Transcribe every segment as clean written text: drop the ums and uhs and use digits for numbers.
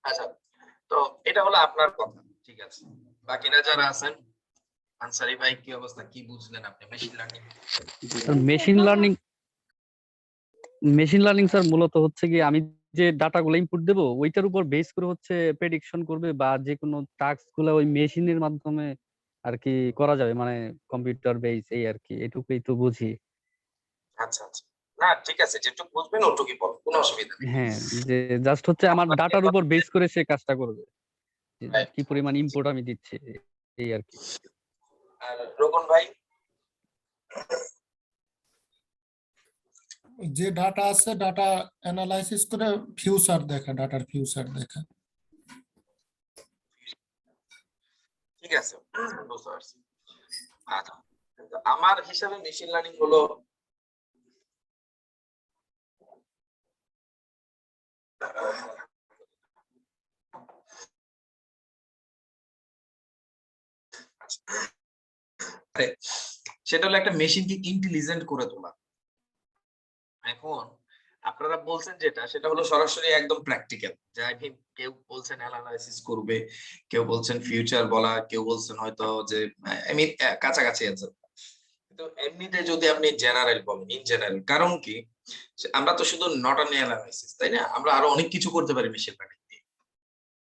আচ্ছা, তো এটা হলো আপনার কথা, ঠিক আছে। বাকিরা যারা আছেন, আনসারী ভাই কি অবস্থা, কি বুঝলেন আপনি machine learning? Machine learning sir মূলত হচ্ছে কি আমি যে ডাটাগুলো ইনপুট দেব ওইটার উপর বেস করে হচ্ছে প্রেডিকশন করবে বা যে কোনো টাস্ক গুলো ওই মেশিনের মাধ্যমে আর কি করা যাবে, মানে কম্পিউটার বেস, এই আর কি, এটুকুই তো বুঝি। আচ্ছা আচ্ছা, না ঠিক আছে, যেটুকু বুঝবেন ওটুকুই বল, কোনো অসুবিধা নেই। হ্যাঁ, যে জাস্ট হচ্ছে আমার আপনাকে ডাটার উপর কথা বেস করে সে কাজটা করবে, যে right, কি পরিমাণ ইনপুট আমি দিচ্ছি, এই আর কি। আর রোকন ভাই? যে ডাটা আছে ডাটা অ্যানালাইসিস করে ফিউচার দেখা, ডাটার ফিউচার দেখা। ঠিক আছে, বুঝতে পারছি। আচ্ছা, তো আমার হিসাবে মেশিন লার্নিং হলো সেটা হলো একটা মেশিনকে ইন্টেলিজেন্ট করে তোলা। এখন আপনারা বলছেন যেটা, সেটা হলো সরাসরি একদম প্র্যাকটিক্যাল। যাই হোক, কেউ বলছেন অ্যানালাইসিস করবে, কেউ বলছেন ফিউচার বলা, কেউ বলছেন হয়তো যে আমি কাছাকাছি অ্যান্সার। কিন্তু এমনিতে যদি আপনি জেনারেল বলেন, ইন জেনারেল, কারণ কি আমরা তো শুধু নট অনলি অ্যানালাইসিস, তাই না? আমরা আরো অনেক কিছু করতে পারি মেশিন লার্নিং দিয়ে,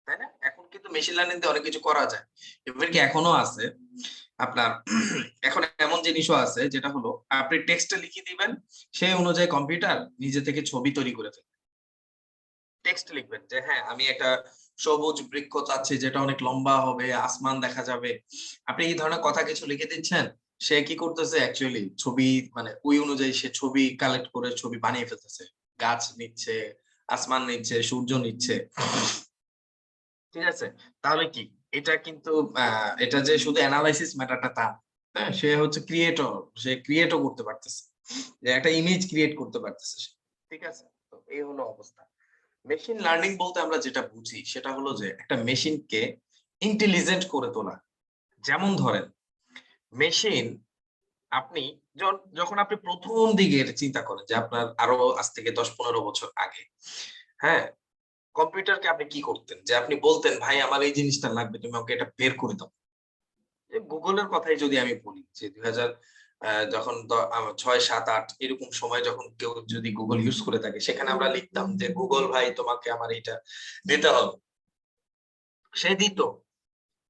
তাই না? এখন কিন্তু মেশিন লার্নিং দিয়ে অনেক কিছু করা যায়, এবার কি এখনো আছে আপনার। এখন এমন জিনিসও আছে যেটা হলো আপনি টেক্সটে লিখে দিবেন, সেই অনুযায়ী কম্পিউটার নিজে থেকে ছবি তৈরি করে ফেলবে। টেক্সট লিখবেন যে হ্যাঁ আমি একটা সবুজ বৃক্ষ চাচ্ছি যেটা অনেক লম্বা হবে, আসমান দেখা যাবে, আপনি এই ধরনের কথা কিছু লিখে দিচ্ছেন, সে কি করতেছে অ্যাকচুয়ালি ছবি, মানে ওই অনুযায়ী সে ছবি কালেক্ট করে ছবি বানিয়ে ফেলতেছে। গাছ নিচ্ছে, আসমান নিচ্ছে, সূর্য নিচ্ছে, ঠিক আছে? তাহলে কি এটা কিন্তু এটা যে শুধু অ্যানালাইসিস ম্যাটারটা তা, হ্যাঁ, সে হচ্ছে ক্রিয়েটর, সে ক্রিয়েটও করতে পারতেছে, যে একটা ইমেজ ক্রিয়েট করতে পারতেছে সে, ঠিক আছে? তো এই হলো অবস্থা। মেশিন লার্নিং বলতে আমরা যেটা বুঝি সেটা হলো যে একটা মেশিনকে ইন্টেলিজেন্ট করে তোলা। যেমন ধরেন মেশিন, আপনি যখন আপনি প্রথম দিকের চিন্তা করেন যে আপনার আরো আজ থেকে 10-15 বছর আগে, হ্যাঁ, কম্পিউটারকে আপনি কি করতেন? যে আপনি বলতেন ভাই আমার এই জিনিসটা লাগবে, তুমি আমাকে এটা বের করে দাও। এই গুগলের কথাই যদি আমি বলি যে 2000 যখন 6, 7, 8 এরকম সময় যখন কেউ যদি গুগল ইউজ করে থাকে, সেখানে আমরা লিখতাম যে গুগল ভাই তোমাকে আমার এইটা দিতে হবে, সে দিত,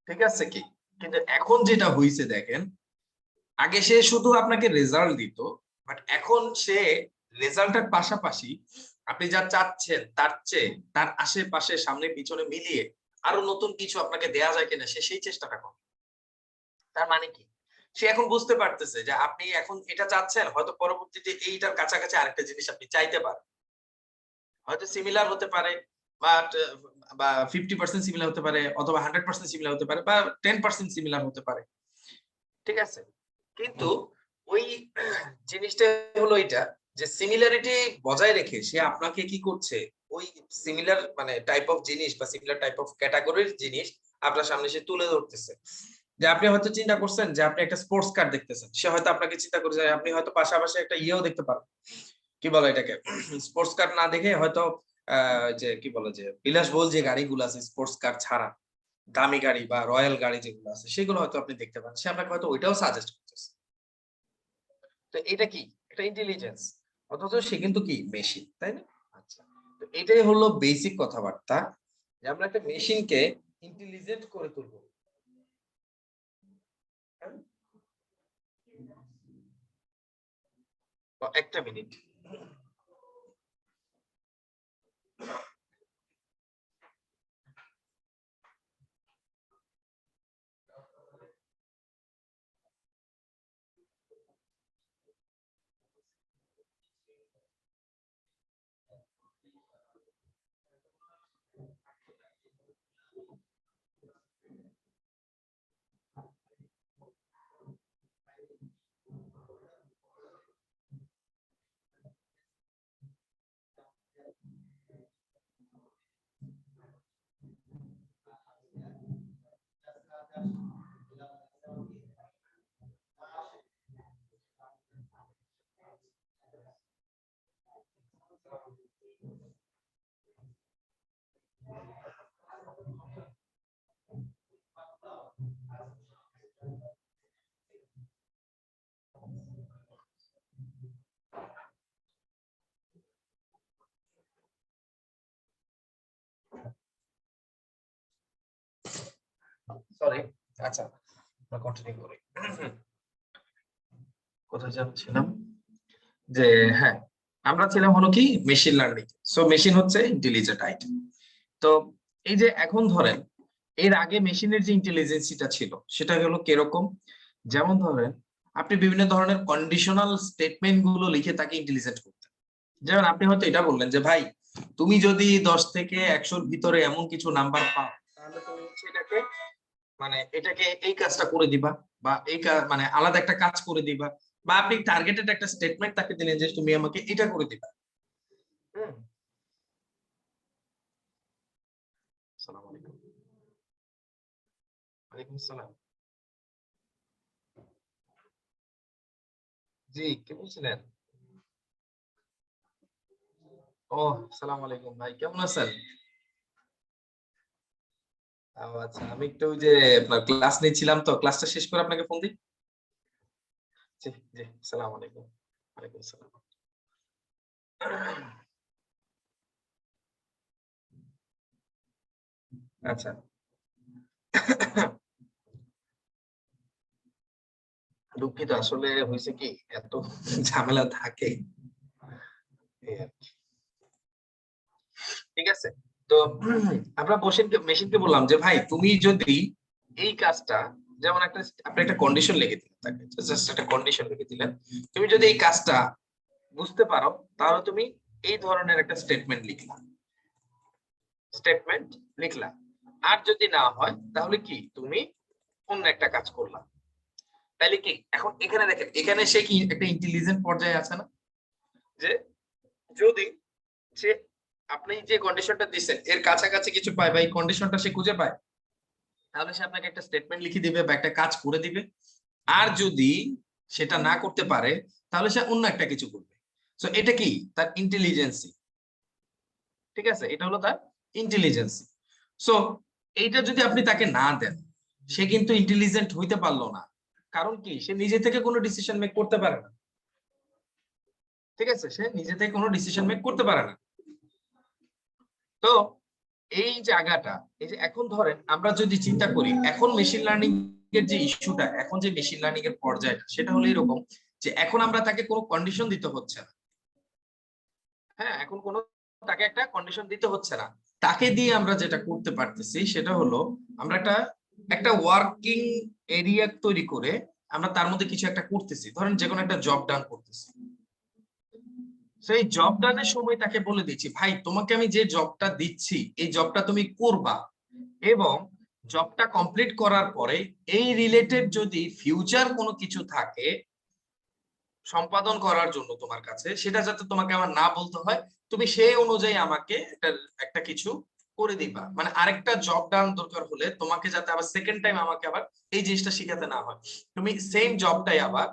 ঠিক আছে কি? কিন্তু এখন যেটা হইছে দেখেন, আগে সে শুধু আপনাকে রেজাল্ট দিত, বাট এখন সে রেজাল্টের পাশাপাশি আপনি যা চাচ্ছেন তার চেয়ে তার আশেপাশে সামনে পিছনে মিলিয়ে আরো নতুন কিছু আপনাকে দেয়া যায় কিনা সে সেই চেষ্টাটা করে। তার মানে কি? সে এখন বুঝতে পারতেছে যে আপনি এখন এটা চাচ্ছেন, হয়তো পরবর্তীতে এইটার কাছাকাছি আরেকটা জিনিস আপনি চাইতে পারেন। হয়তো সিমিলার হতে পারে, বাট বা 50% সিমিলার হতে পারে, অথবা 100% সিমিলার হতে পারে, বা 10% সিমিলার হতে পারে, ঠিক আছে? কিন্তু ওই জিনিসটা হলো এটা, যে সিমিলারিটি বজায় রেখে সে আপনাকে কি করছে, ওই সিমিলার মানে টাইপ অফ জিনিস বা সিমিলার টাইপ অফ ক্যাটাগরির জিনিস আপনার সামনে সে তুলে ধরতেছে। যে আপনি হয়তো চিন্তা করছেন যে আপনি একটা স্পোর্টস কার দেখতেছেন, সে হয়তো আপনাকে চিন্তা করে যে আপনি হয়তো পাশাপাশি একটা ইয়েও দেখতে পারেন, কি বলে এটাকে, স্পোর্টস কার না দেখে হয়তো যে কি বলে যে বিলাসবহুল যে গাড়িগুলো আছে স্পোর্টস কার ছাড়া, দামি গাড়ি বা রয়্যাল গাড়ি যেগুলো আছে সেগুলো হয়তো আপনি দেখতে পান, সে আপনাকে হয়তো ওইটাও সাজেস্ট করতেছে। তো এটা কি একটা ইন্টেলিজেন্স, অথচ সে কিন্তু কি মেশিন, তাই না? আচ্ছা, তো এটাই হলো বেসিক কথাবার্তা, যে আমরা একটা মেশিনকে ইন্টেলিজেন্ট করে তুলবো। একটা মিনিট। সরি, আচ্ছা আমরা কন্টিনিউ করি। কোথায় যাচ্ছিলাম? যে হ্যাঁ, আমরা ছিলাম হলো কি মেশিন লার্নিং। সো মেশিন হচ্ছে ইন্টেলিজেন্ট আইটেম। তো এই যে এখন ধরেন এর আগে মেশিনের যে ইন্টেলিজেন্সিটা ছিল সেটা হলো কিরকম? যেমন ধরেন আপনি বিভিন্ন ধরনের কন্ডিশনাল স্টেটমেন্ট গুলো লিখে তাকে ইন্টেলিজেন্ট করতেন। যেমন আপনি হয়তো এটা বললেন যে ভাই তুমি যদি 10 থেকে 100 এর ভিতরে এমন কিছু নাম্বার পাও তাহলে তুমি হচ্ছে এটাকে মানে এটাকে এই কাজটা করে দিবা, বা এই মানে আলাদা একটা কাজ করে দিবা, বা আপনি টার্গেটেড একটা স্টেটমেন্ট তাকে দিলেন যে তুমি আমাকে এটা করে দিবা। হুম। আসসালামু আলাইকুম। ওয়ালাইকুম আসসালাম। জি, কে বলছিলেন? ও, আসসালামু আলাইকুম ভাই, কেমন আছেন? ও আচ্ছা, আমি একটু ওই যে আপনার ক্লাস নিচ্ছিলাম, তো ক্লাসটা শেষ করে আপনাকে ফোন দিই। জি, জি, আসসালামু আলাইকুম। ওয়ালাইকুম আসসালাম। আচ্ছা। দুঃখিত, আসলে হয়েছে কি এত ঝামেলা থাকে এই আর কি। ঠিক আছে, তো আমরা মেশিনকে বললাম যে ভাই তুমি যদি এই কাজটা, যেমন একটা আপনি একটা কন্ডিশন লিখে দিলেন তাকে, জাস্ট একটা কন্ডিশন লিখে দিলেন, তুমি যদি এই কাজটা বুঝতে পারো তাহলে তুমি এই ধরনের একটা স্টেটমেন্ট লিখলা। আর যদি না হয় তাহলে কি তুমি অন্য একটা কাজ করলা। তাইলে কি এখন এখানে দেখেন, এখানে সে কি একটা ইন্টেলিজেন্ট পর্যায়ে আছে না? যে যদি সে আপনি যে কন্ডিশনটা দিচ্ছেন এর কাছাকাছি কিছু পায় বা এই কন্ডিশনটা সে খুঁজে পায়, তাহলে সে আপনাকে একটা স্টেটমেন্ট লিখে দিবে বা একটা কাজ করে দিবে। আর যদি সেটা না করতে পারে তাহলে সে অন্য একটা কিছু করবে। সো এটা কি তার ইন্টেলিজেন্সি। ঠিক আছে, এটা হলো তার ইন্টেলিজেন্সি। সো এইটা যদি আপনি তাকে না দেন, সে কিন্তু ইন্টেলিজেন্ট হইতে পারলো না। কারণ কি, সে নিজে থেকে কোনো ডিসিশন মেক করতে পারে না। ঠিক আছে, সে নিজে থেকে কোনো ডিসিশন মেক করতে পারে না। তো এই জায়গাটা, এই যে এখন ধরেন আমরা যদি চিন্তা করি এখন মেশিন লার্নিং এর যে ইস্যুটা, এখন যে মেশিন লার্নিং এর পর্যায়টা, সেটা হলো এরকম যে এখন আমরা তাকে কোনো কন্ডিশন দিতে হচ্ছে না। হ্যাঁ, এখন কোনো তাকে একটা কন্ডিশন দিতে হচ্ছে না। তাকে দিয়ে আমরা যেটা করতে পারতেছি সেটা হলো আমরা একটা একটা ওয়ার্কিং এরিয়া তৈরি করে আমরা তার মধ্যে কিছু একটা করতেছি। ধরেন যে কোনো একটা জব ডান করতেছি, সেই জব ডানের সময় তাকে বলে দিচ্ছি ভাই তোমাকে আমি যে জবটা দিচ্ছি এই জবটা তুমি করবা, এবং জবটা কমপ্লিট করার পরে এই রিলেটেড যদি ফিউচার কোনো কিছু থাকে সম্পাদন করার জন্য তোমার কাছে, সেটা যাতে তোমাকে আমার না বলতে হয়, তুমি সেই অনুযায়ী আমাকে একটা কিছু করে দিবা। মানে আরেকটা জব ডান দরকার হলে তোমাকে যাতে আবার সেকেন্ড টাইম আমাকে আবার এই জিনিসটা শিখাতে না হয়, তুমি সেম জবটাই আবার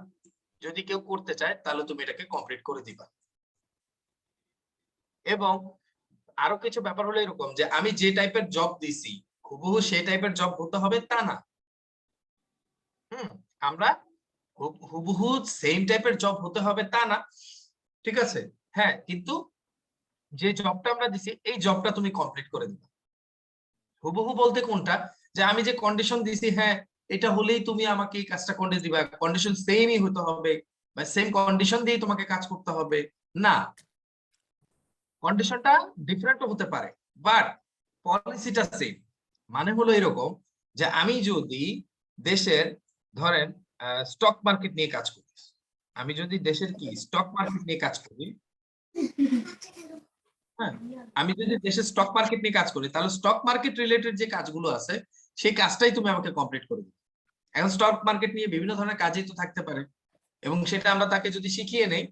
যদি কেউ করতে চায় তাহলে তুমি এটাকে কমপ্লিট করে দিবা। এবং আরো কিছু ব্যাপার হলো এরকম যে আমি যে টাইপের জব দিছি হুবহু সেই টাইপের জব হতে হবে তা না। আমরা হুবহু সেম টাইপের জব হতে হবে তা না। ঠিক আছে, হ্যাঁ, কিন্তু যে জবটা আমরা দিছি এই জবটা তুমি কমপ্লিট করে দিবে। হুবহু বলতে কোনটা, যে আমি যে কন্ডিশন দিছি হ্যাঁ এটা হলেই তুমি আমাকে এই কাজটা করে দিবা, কন্ডিশন সেমই হতে হবে বা সেম কন্ডিশন দিয়ে তোমাকে কাজ করতে হবে না। কন্ডিশনটা ডিফারেন্ট হতে পারে বাট পলিসিটা সেম। মানে হলো এরকম যে আমি যদি দেশের ধরেন স্টক মার্কেট নিয়ে কাজ করি, আমি যদি দেশের কি স্টক মার্কেট নিয়ে কাজ করি, হ্যাঁ, আমি যদি দেশের স্টক মার্কেট নিয়ে কাজ করি তাহলে স্টক মার্কেট রিলেটেড যে কাজগুলো আছে সেই কাজটাই তুমি আমাকে কমপ্লিট করে দিবে। এখন স্টক মার্কেট নিয়ে বিভিন্ন ধরনের কাজই তো থাকতে পারে, এবং সেটা আমরা তাকে যদি শিখিয়ে নেই,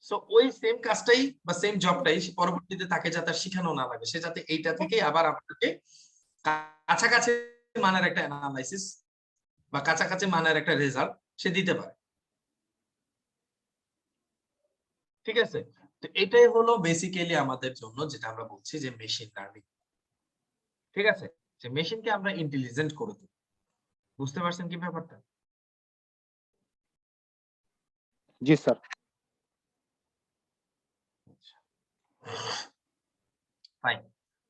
সো ওই সেম কাজটাই বা সেম জবটাই পরবর্তীতে তাকে যাতে শিখানো না লাগে, সে যাতে এইটা থেকে আবার আপনাকে কাছাকাছি মানের একটা অ্যানালাইসিস বা কাছাকাছি মানের একটা রেজাল্ট সে দিতে পারে। ঠিক আছে, তো এটাই হলো বেসিক্যালি আমাদের জন্য যেটা আমরা বলছি যে মেশিন লার্নিং। ঠিক আছে, যে মেশিনকে আমরা ইন্টেলিজেন্ট করে তুলি। বুঝতে পারছেন কি ব্যাপারটা? জি স্যার। ফাইন।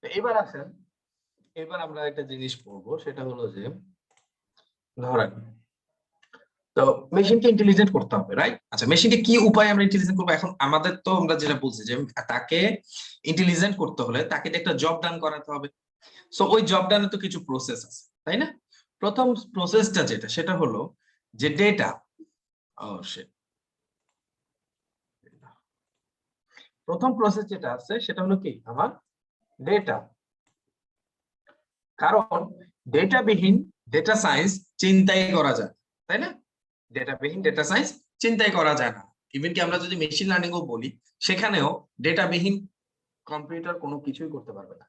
তো এবার আসেন, এবার আমরা একটা জিনিস পড়বো, সেটা হলো যে ধরেন তো মেশিনকে ইন্টেলিজেন্ট করতে হবে, রাইট? আচ্ছা, মেশিনকে কি উপায়ে আমরা ইন্টেলিজেন্ট করবো? এখন আমাদের তো আমরা যেটা বলছি যে তাকে ইন্টেলিজেন্ট করতে হলে তাকে একটা জব ডান করাতে হবে। সো ওই জব ডানে তো কিছু প্রসেস আছে, তাই না? প্রথম প্রসেসটা যেটা সেটা হলো যে ডেটা। প্রথম প্রসেস যেটা আছে সেটা হলো কি আমার ডেটা। কারণ ডেটাবিহীন ডেটা সায়েন্স চিন্তাই করা যায়, তাই না? ডেটাবিহীন ডেটা সায়েন্স চিন্তাই করা যায় না। ইভেন কি আমরা যদি মেশিন লার্নিং ও বলি, সেখানেও ডেটাবিহীন কম্পিউটার কোনো কিছুই করতে পারবে না,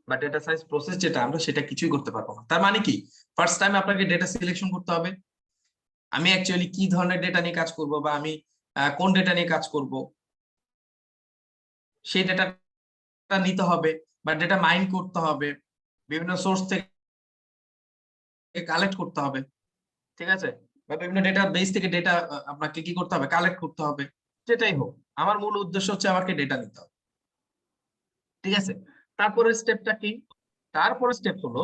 বা ডেটা সায়েন্স প্রসেস যেটা আমরা সেটা কিছুই করতে পারবো না। তার মানে কি, ফার্স্ট টাইম আপনাকে ডেটা সিলেকশন করতে হবে। আমি অ্যাকচুয়ালি কি ধরনের ডেটা নিয়ে কাজ করব, বা আমি কোন ডেটা নিয়ে কাজ করব, সেই ডেটাটা নিতে হবে, বা ডেটা মাইন করতে হবে, বিভিন্ন সোর্স থেকে কালেক্ট করতে হবে, ঠিক আছে? বা বিভিন্ন ডেটা বেস থেকে ডেটা আপনাকে কি করতে হবে, কালেক্ট করতে হবে। যেটাই হোক, আমার মূল উদ্দেশ্য হচ্ছে আমাকে ডেটা নিতে হবে, ঠিক আছে? তারপরে স্টেপটা কি? তারপরে স্টেপ হলো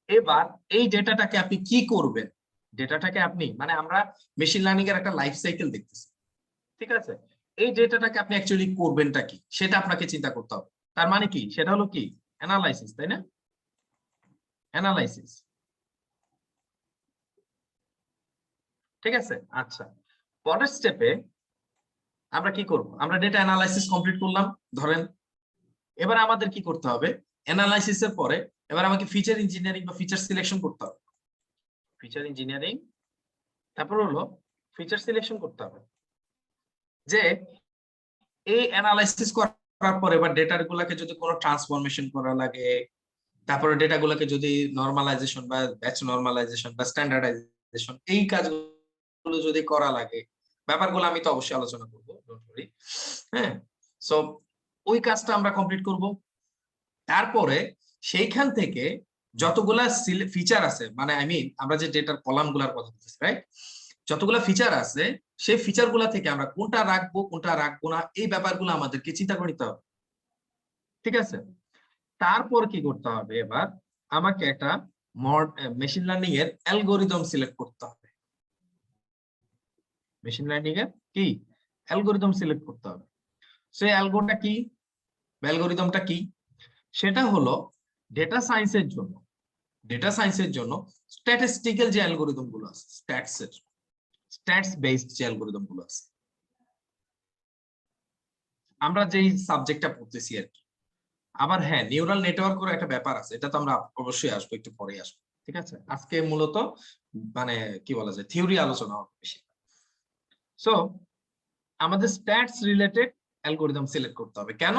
এবার এই ডেটাটাকে আপনি কি করবেন। ডেটাটাকে আপনি, মানে আমরা মেশিন লার্নিং এর একটা লাইফ সাইকেল দেখতেছি, ঠিক আছে? এই ডেটাটাকে আপনি অ্যাকচুয়ালি করবেনটা কি সেটা আপনাকে চিন্তা করতে হবে। তার মানে কি, সেটা হলো কি অ্যানালাইসিস, তাই না? অ্যানালাইসিস, ঠিক আছে? আচ্ছা, পরের স্টেপে আমরা কি করব? আমরা ডেটা অ্যানালাইসিস কমপ্লিট করলাম ধরেন। এবার আমাদের কি করতে হবে? অ্যানালাইসিসের পরে এবার আমাকে ফিচার ইঞ্জিনিয়ারিং বা ফিচার সিলেকশন করতে হবে। ফিচার ইঞ্জিনিয়ারিং, তারপর হলো ফিচার সিলেকশন করতে হবে। যে এই অ্যানালাইসিস করার পরে এবার ডেটার গুলাকে যদি কোনো ট্রান্সফরমেশন করা লাগে, তারপরে ডেটা গুলাকে যদি নরমালাইজেশন বা ব্যাচ নরমালাইজেশন বা স্ট্যান্ডার্ডাইজেশন এই কাজগুলো যদি করা লাগে, ব্যাপারগুলো আমি তো অবশ্যই আলোচনা করবো, ডোন্ট ওয়ারি। হ্যাঁ, সো ওই কাজটা আমরা কমপ্লিট করব। তারপরে সেইখান থেকে যতগুলা ফিচার আছে, মানে আই মিন আমরা যে ডেটার কলাম গুলার কথা বলছি, রাইট? যতগুলা ফিচার আছে সেই ফিচার গুলা থেকে আমরা কোনটা রাখবো কোনটা রাখবো না, এই ব্যাপারগুলো আমাদেরকে চিন্তা করে নিতে হবে, ঠিক আছে? তারপর কি করতে হবে? এবার আমাকে একটা মেশিন লার্নিং এর অ্যালগোরিদম সিলেক্ট করতে হবে। মেশিন লার্নিং এর কি অ্যালগোরিদম সিলেক্ট করতে হবে। সেই অ্যালগোটা কি, অ্যালগোরিদমটা কি? সেটা হলো ডেটা সায়েন্সের জন্য, ডেটা সায়েন্সের জন্য স্ট্যাটিস্টিক্যাল যে অ্যালগোরিদম গুলো আছে, স্ট্যাটস বেসড যে অ্যালগোরিদম গুলো আছে, আমরা যেই সাবজেক্টটা পড়তেছি আর কি। আবার হ্যাঁ, নিউরাল নেটওয়ার্কের একটা ব্যাপার আছে, এটা তো আমরা অবশ্যই আসবো, একটু পরে আসবো, ঠিক আছে? আজকে মূলত মানে কি বলা যায়, থিওরি আলোচনা হবে বেশি। সো আমাদের স্ট্যাটস রিলেটেড অ্যালগোরিদম সিলেক্ট করতে হবে। কেন?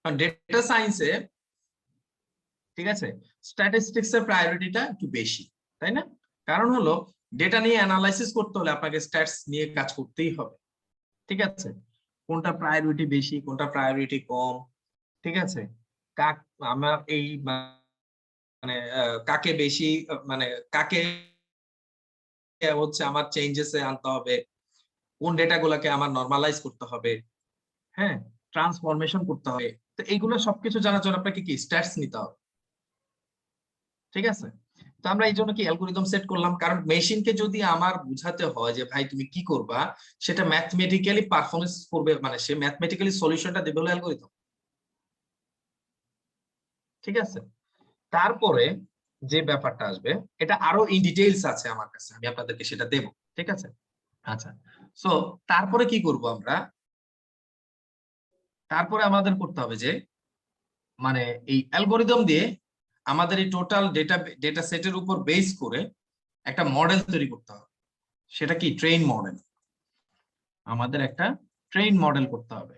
কারণ ডেটা সায়েন্সে, ঠিক আছে, স্ট্যাটিস্টিক্স এর প্রায়োরিটিটা একটু বেশি, তাই না? কারণ হলো ডেটা নিয়ে অ্যানালাইসিস করতে হলে আপনাকে স্ট্যাটস নিয়ে কাজ করতেই হবে, ঠিক আছে? কোনটা প্রায়োরিটি বেশি, কোনটা প্রায়োরিটি কম, ঠিক আছে? আমার এই মানে কাকে বেশি, মানে কাকে হচ্ছে আমার চেঞ্জেস এ আনতে হবে, কোন ডেটা গুলাকে আমার নরমালাইজ করতে হবে, হ্যাঁ, ট্রান্সফরমেশন করতে হবে। তো এইগুলো সবকিছু জানার জন্য আপনাকে কি স্ট্যাটস নিতে হবে, ঠিক আছে? তো আমরা এই জন্য কি অ্যালগোরিদম সেট করলাম, কারণ মেশিনকে যদি আমার বুঝাতে হয় যে ভাই তুমি কি করবা, সেটা ম্যাথমেটিক্যালি পারফরমেন্স করবে, মানে সে ম্যাথমেটিক্যালি সলিউশনটা দেবে হলো অ্যালগোরিদম, ঠিক আছে? তারপরে যে ব্যাপারটা আসবে, এটা আরো ইন ডিটেইলস আছে আমার কাছে, আমি আপনাদেরকে সেটা দেব, ঠিক আছে? আচ্ছা, সো তারপরে কি করব আমরা? তারপরে আমাদের করতে হবে যে মানে এই অ্যালগোরিদম দিয়ে আমাদের এই টোটাল ডেটা সেটের উপর বেস করে একটা মডেল তৈরি করতে হবে। সেটা কি ট্রেন মডেল, আমাদের একটা ট্রেন মডেল করতে হবে,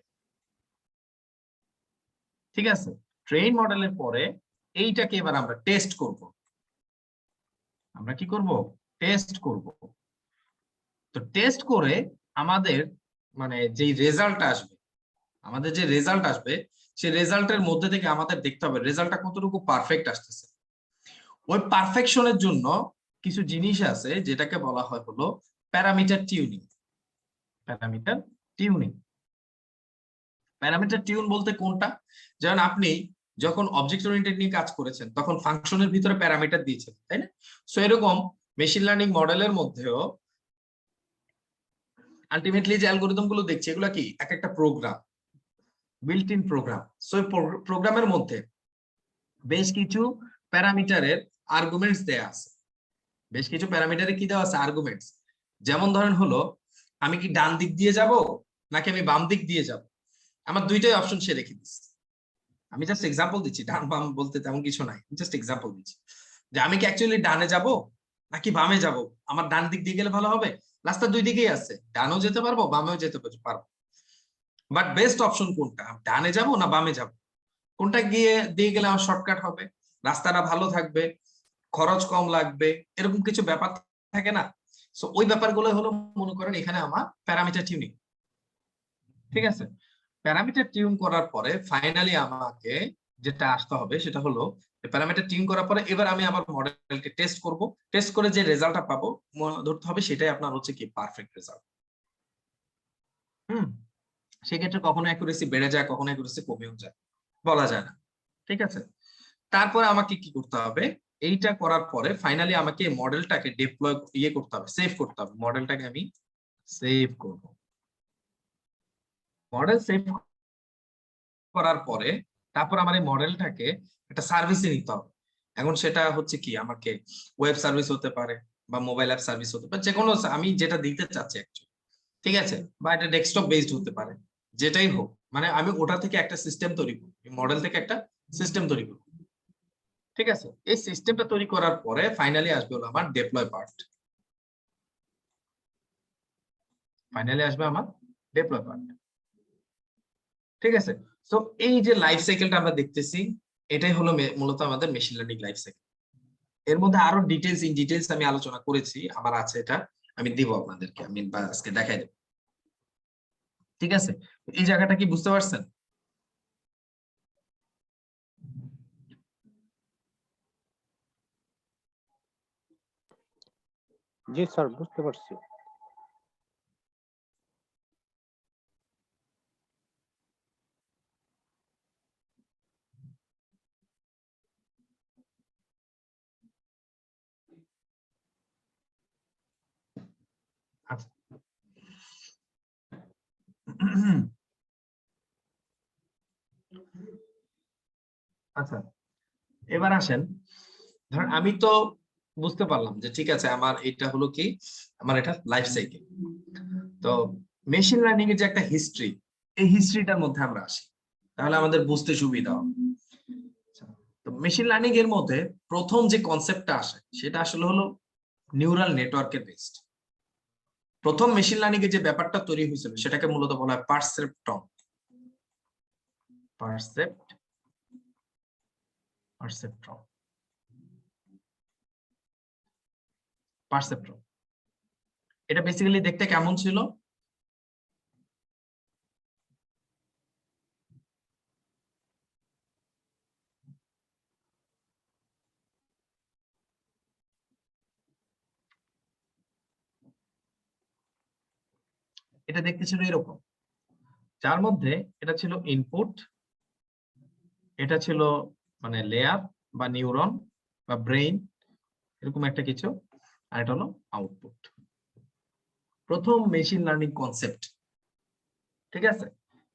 ঠিক আছে? ট্রেন মডেলের পরে এইটাকে এবার আমরা টেস্ট করব। আমরা কি করব? টেস্ট করব। তো টেস্ট করে আমাদের মানে যেই রেজাল্ট আসবে, আমাদের যে রেজাল্ট আসবে সেই রেজাল্টের মধ্যে থেকে আমাদের দেখতে হবে রেজাল্টটা কতটুকু পারফেক্ট আসতেছে। ওই পারফেকশনের জন্য কিছু জিনিস আছে যেটাকে বলা হয় হলো parameter tuning. Parameter tuning, parameter tune বলতে কোনটা? যেমন আপনি যখন অবজেক্ট ওরিয়েন্টেড নিয়ে কাজ করেছেন তখন ফাংশনের ভিতরে প্যারামিটার দিয়েছেন, তাই না? সো এরকম মেশিন লার্নিং মডেলের মধ্যেও আলটিমেটলি যে অ্যালগরিদম গুলো দেখছি এগুলো কি এক একটা program, built in program. So প্রোগ্রামের মধ্যে বেশ কিছু প্যারামিটারের আর্গুমেন্টস দেয়া আছে, বেশ কিছু প্যারামিটারে কি দেওয়া আছে আর্গুমেন্টস। যেমন ধরেন হলো আমি কি ডান দিক দিয়ে যাব নাকি আমি বাম দিক দিয়ে যাব, আমার দুইটাই অপশন সে রেখে দিচ্ছে। আমি জাস্ট এক্সাম্পল দিচ্ছি, ডান বাম বলতে তেমন কিছু নাই, জাস্ট এক্সাম্পল দিচ্ছি যে আমি কি অ্যাকচুয়ালি ডানে যাব নাকি বামে যাব, আমার ডান দিক দিয়ে গেলে ভালো হবে। রাস্তা দুই দিকেই আছে, ডানেও যেতে পারবো বামেও যেতে পারবো, বাট বেস্ট অপশন কোনটা, ডানে যাব না বামে যাব, কোনটা গিয়ে দিয়ে গেলে আমার শর্টকাট হবে, রাস্তাটা ভালো থাকবে, খরচ কম লাগবে, এরকম কিছু ব্যাপার থাকে না। সো ওই ব্যাপারগুলো হলো মনে করেন এখানে আমার প্যারামিটার টিউনিং। ঠিক আছে, প্যারামিটার টিউন করার পরে ফাইনালি আমাকে যেটা আসতে হবে সেটা হলো প্যারামিটার টিউন করার পরে এবার আমি আমার মডেলকে টেস্ট করব, টেস্ট করে যে রেজাল্টটা পাবো ধরতে হবে সেটাই আপনার হচ্ছে কি পারফেক্ট রেজাল্ট। সেক্ষেত্রে কখনো অ্যাকুরেসি বেড়ে যায়, কখনো অ্যাকুরেসি কমেও যায়, বলা যায় না। ঠিক আছে, তারপরে আমাকে কি করতে হবে, এইটা করার পরে ফাইনালি আমাকে মডেলটাকে ডিপ্লয় করতে হবে, সেভ করতে হবে। মডেলটাকে আমি সেভ করব। মডেল সেভ করার পরে তারপর আমার এই মডেলটাকে একটা সার্ভিসে নিতে হবে। এখন সেটা হচ্ছে কি আমাকে ওয়েব সার্ভিস হতে পারে বা মোবাইল অ্যাপ সার্ভিস হতে পারে, যে কোনো আমি যেটা দিতে চাচ্ছি অ্যাকচুয়ালি। ঠিক আছে, বা এটা ডেস্কটপ বেসড হতে পারে, যেটাই হোক, মানে আমি ওটা থেকে একটা সিস্টেম তৈরি করব, মডেল থেকে একটা সিস্টেম তৈরি করব। ঠিক আছে, এই সিস্টেমটা তৈরি করার পরে ফাইনালি আসবে হলো আমার ডিপ্লয় পার্ট। ফাইনালি আসবে আমার ডিপ্লয় পার্ট। ঠিক আছে, সো এই যে লাইফ সাইকেলটা আমরা দেখতেছি এটাই হলো মূলত আমাদের মেশিন লার্নিং লাইফ সাইকেল। এর মধ্যে আরো ডিটেলস আমি আলোচনা করেছি, আমার আছে, এটা আমি দিব আপনাদেরকে, আমি আজকে দেখাই দেব। ঠিক আছে, এই জায়গাটা কি বুঝতে পারছেন? জি স্যার, বুঝতে পারছি। আচ্ছা আচ্ছা, এবার আসেন, ধরেন আমি তো বুঝতে পারলাম যে ঠিক আছে আমার এটা হলো কি আমার এটা লাইফ সাইকেল। তো মেশিন লার্নিং এর যে একটা হিস্ট্রি, এই হিস্ট্রিটার মধ্যে আমরা আসি, তাহলে আমাদের বুঝতে সুবিধা হবে। তো মেশিন লার্নিং এর মধ্যে প্রথম যে কনসেপ্টটা আসে সেটা আসলে হলো নিউরাল নেটওয়ার্কের বেসড। প্রথম মেশিন লার্নিং এর যে ব্যাপারটা তৈরি হয়েছিল সেটাকে মূলত বলা হয় পারসেপ্ট্রন। পারসেপ্ট্রন এটা বেসিক্যালি দেখতে কেমন ছিল? এটা দেখতে ছিল এরকম, যার মধ্যে এটা ছিল ইনপুট, এটা ছিল মানে লেয়ার বা নিউরন বা ব্রেইন, এরকম একটা কিছু, আর এটা হলো আউটপুট। প্রথম মেশিন লার্নিং কনসেপ্ট। ঠিক আছে,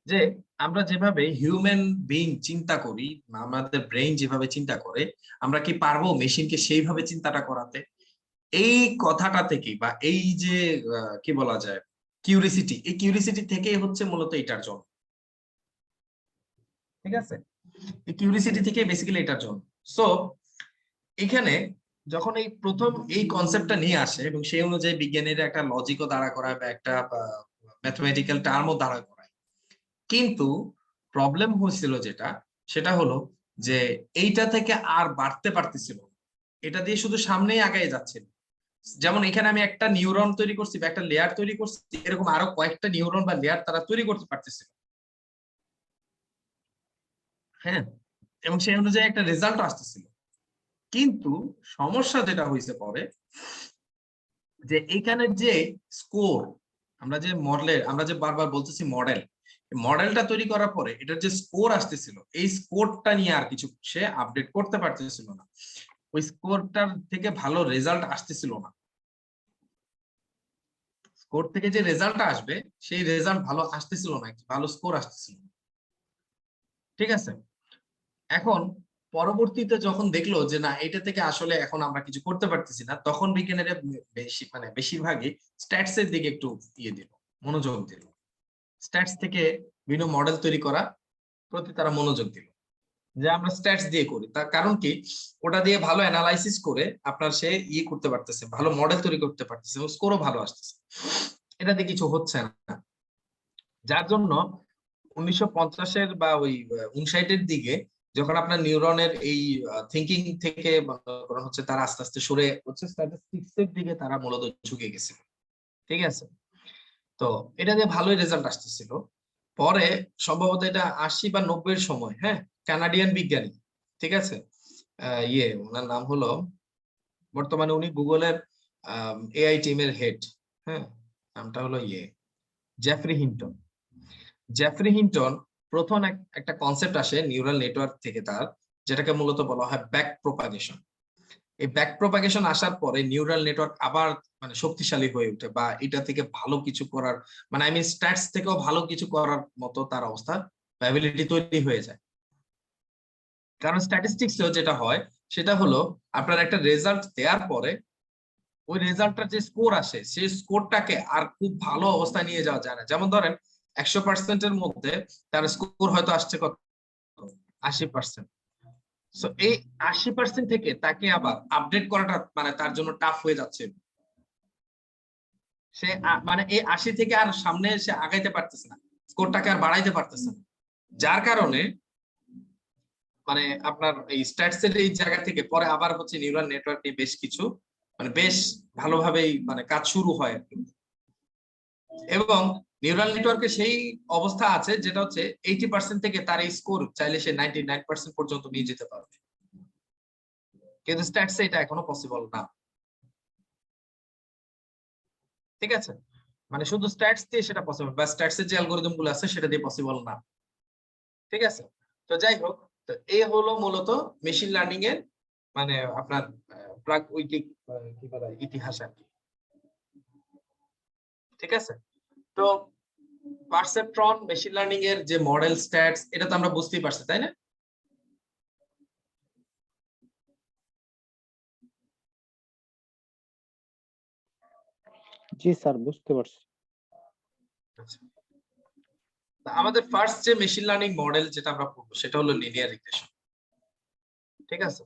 যে আমরা যেভাবে হিউম্যান বিং চিন্তা করি, আমাদের ব্রেইন যেভাবে চিন্তা করে, আমরা কি পারবো মেশিনকে সেইভাবে চিন্তাটা করাতে? এই কথাটা থেকে বা এই যে কি বলা যায় কিউরিসিটি, এই কিউরিসিটি থেকেই হচ্ছে মূলত এটার জন্ম। ঠিক আছে, এই কিউরিসিটি থেকে বেসিক্যালি এটার জন্ম। সো এখানে যখন এই প্রথম এই কনসেপ্টটা নিয়ে আসে এবং সেই অনুযায়ী বিজ্ঞানীরা একটা লজিকও দাঁড়া করায় বা একটা ম্যাথমেটিক্যাল টার্মও দাঁড়া করায়, কিন্তু প্রবলেম হয়েছিল যেটা, সেটা হলো যে এইটা থেকে আর বাড়তে পারতেছিল, এটা দিয়ে শুধু সামনেই আগায় যাচ্ছিল। যেমন এখানে আমি একটা নিউরন তৈরি করছি বা একটা লেয়ার তৈরি করছি, এরকম আরো কয়েকটা নিউরন বা লেয়ার তারা তৈরি করতে পারতেছিল, হ্যাঁ, এবং সেই অনুযায়ী একটা রেজাল্ট আসতেছিল। কিন্তু সমস্যা যেটা হয়েছে পরে, যে এইখানের যে স্কোর, আমরা যে বারবার বলতেছি মডেলটা তৈরি করার পরে এটার যে স্কোর আসতেছিল, এই স্কোরটা নিয়ে আর কিছু সে আপডেট করতে পারতেছিল না। ওই স্কোরটার থেকে ভালো রেজাল্ট আসতেছিল না। স্কোর থেকে যে রেজাল্টটা আসবে সেই রেজাল্ট ভালো আসতেছিল না, ভালো স্কোর আসতেছিল না। ঠিক আছে, এখন পরবর্তীতে যখন দেখলো যে না, এটা থেকে আসলে এখন আমরা কিছু করতে পারতেছি না, তখন বিজ্ঞানীরা বেশিরভাগই স্ট্যাটস এর দিকে একটু মনোযোগ দিল। স্ট্যাটস থেকে বিভিন্ন মডেল তৈরি করা প্রতি তারা মনোযোগ দিল, যে আমরা স্ট্যাটস দিয়ে করি। তার কারণ কি, ওটা দিয়ে ভালো অ্যানালাইসিস করে আপনার সে করতে পারতেছে, ভালো মডেল তৈরি করতে পারতেছে এবং স্কোরও ভালো আসতেছে। এটা দিয়ে কিছু হচ্ছে না, যার জন্য 1950-এর বা ওই 59-এর দিকে যখন আপনার নিউরনের এই থিঙ্কিং থেকে হচ্ছে তারা আস্তে আস্তে সরে হচ্ছে স্ট্যাটিস্টিক্স এর দিকে তারা মূলত ঝুঁকে গেছিল। ঠিক আছে, তো এটা দিয়ে ভালোই রেজাল্ট আসতেছিল। পরে সম্ভবত এটা 80 বা 90-এর সময়, হ্যাঁ, কানাডিয়ান বিজ্ঞানী, ঠিক আছে, ওনার নাম হলো, বর্তমানে উনি গুগলের এআই টিমের হেড, হ্যাঁ, নামটা হলো জেফরি হিন্টন প্রথম একটা কনসেপ্ট আসে নিউরাল নেটওয়ার্ক থেকে তার, যেটাকে মূলত বলা হয় ব্যাক প্রোপাগেশন। এই ব্যাক প্রোপাগেশন আসার পরে নিউরাল নেটওয়ার্ক আবার শক্তিশালী হয়ে ওঠে, বা এটা থেকে ভালো কিছু করার স্ট্যাটস থেকেও ভালো কিছু করার মতো তার অবস্থা অ্যাবিলিটি তৈরি হয়ে যায়। কারণ স্ট্যাটিস্টিক্সেও যেটা হয় সেটা হলো আপনার একটা রেজাল্ট দেওয়ার পরে ওই রেজাল্টটার যে স্কোর আসে সেই স্কোরটাকে আর খুব ভালো অবস্থায় নিয়ে যাওয়া যায় না। যেমন ধরেন 100%-এর মধ্যে তার স্কোর হয়তো আসছে কত, 80%। সো এই 80% থেকে তাকে আবার আপডেট করাটা তার জন্য টাফ হয়ে যাচ্ছে। সে এই 80 থেকে আর সামনে সে আগাইতে পারতেছে না, স্কোরটাকে আর বাড়াইতে পারতেছে না। যার কারণে আপনার এই স্ট্যাটস এর এই জায়গা থেকে পরে আবার হচ্ছে নিউরাল নেটওয়ার্ক নিয়ে বেশ কিছু বেশ ভালোভাবেই কাজ শুরু হয়। এবং নিউরাল নেটওয়ার্কে সেই অবস্থা আছে যেটা হচ্ছে 80% থেকে তার এই স্কোর চাইলে সে 99% পর্যন্ত নিয়ে যেতে পারবে, কিন্তু স্ট্যাটসে এটা এখনো পসিবল না। ঠিক আছে, শুধু স্ট্যাটস দিয়ে সেটা পসিবল, বা স্ট্যাটস এর যে অ্যালগরিদম গুলো আছে সেটা দিয়ে পসিবল না। ঠিক আছে, তো যাই হোক, তো এই হলো মূলত মেশিন লার্নিং এর আপনার প্রাগৈতিক কি বলে ইতিহাস আর কি। ঠিক আছে, তো পারসেপট্রন মেশিন লার্নিং এর যে মডেল স্ট্যাটস, এটা তো আমরা বুঝতেই পারছি, তাই না? জি স্যার, বুঝতে পারছি। আমাদের ফার্স্ট যে মেশিন লার্নিং মডেল যেটা আমরা পড়বো সেটা হলো লিনিয়ার রিগ্রেশন। ঠিক আছে,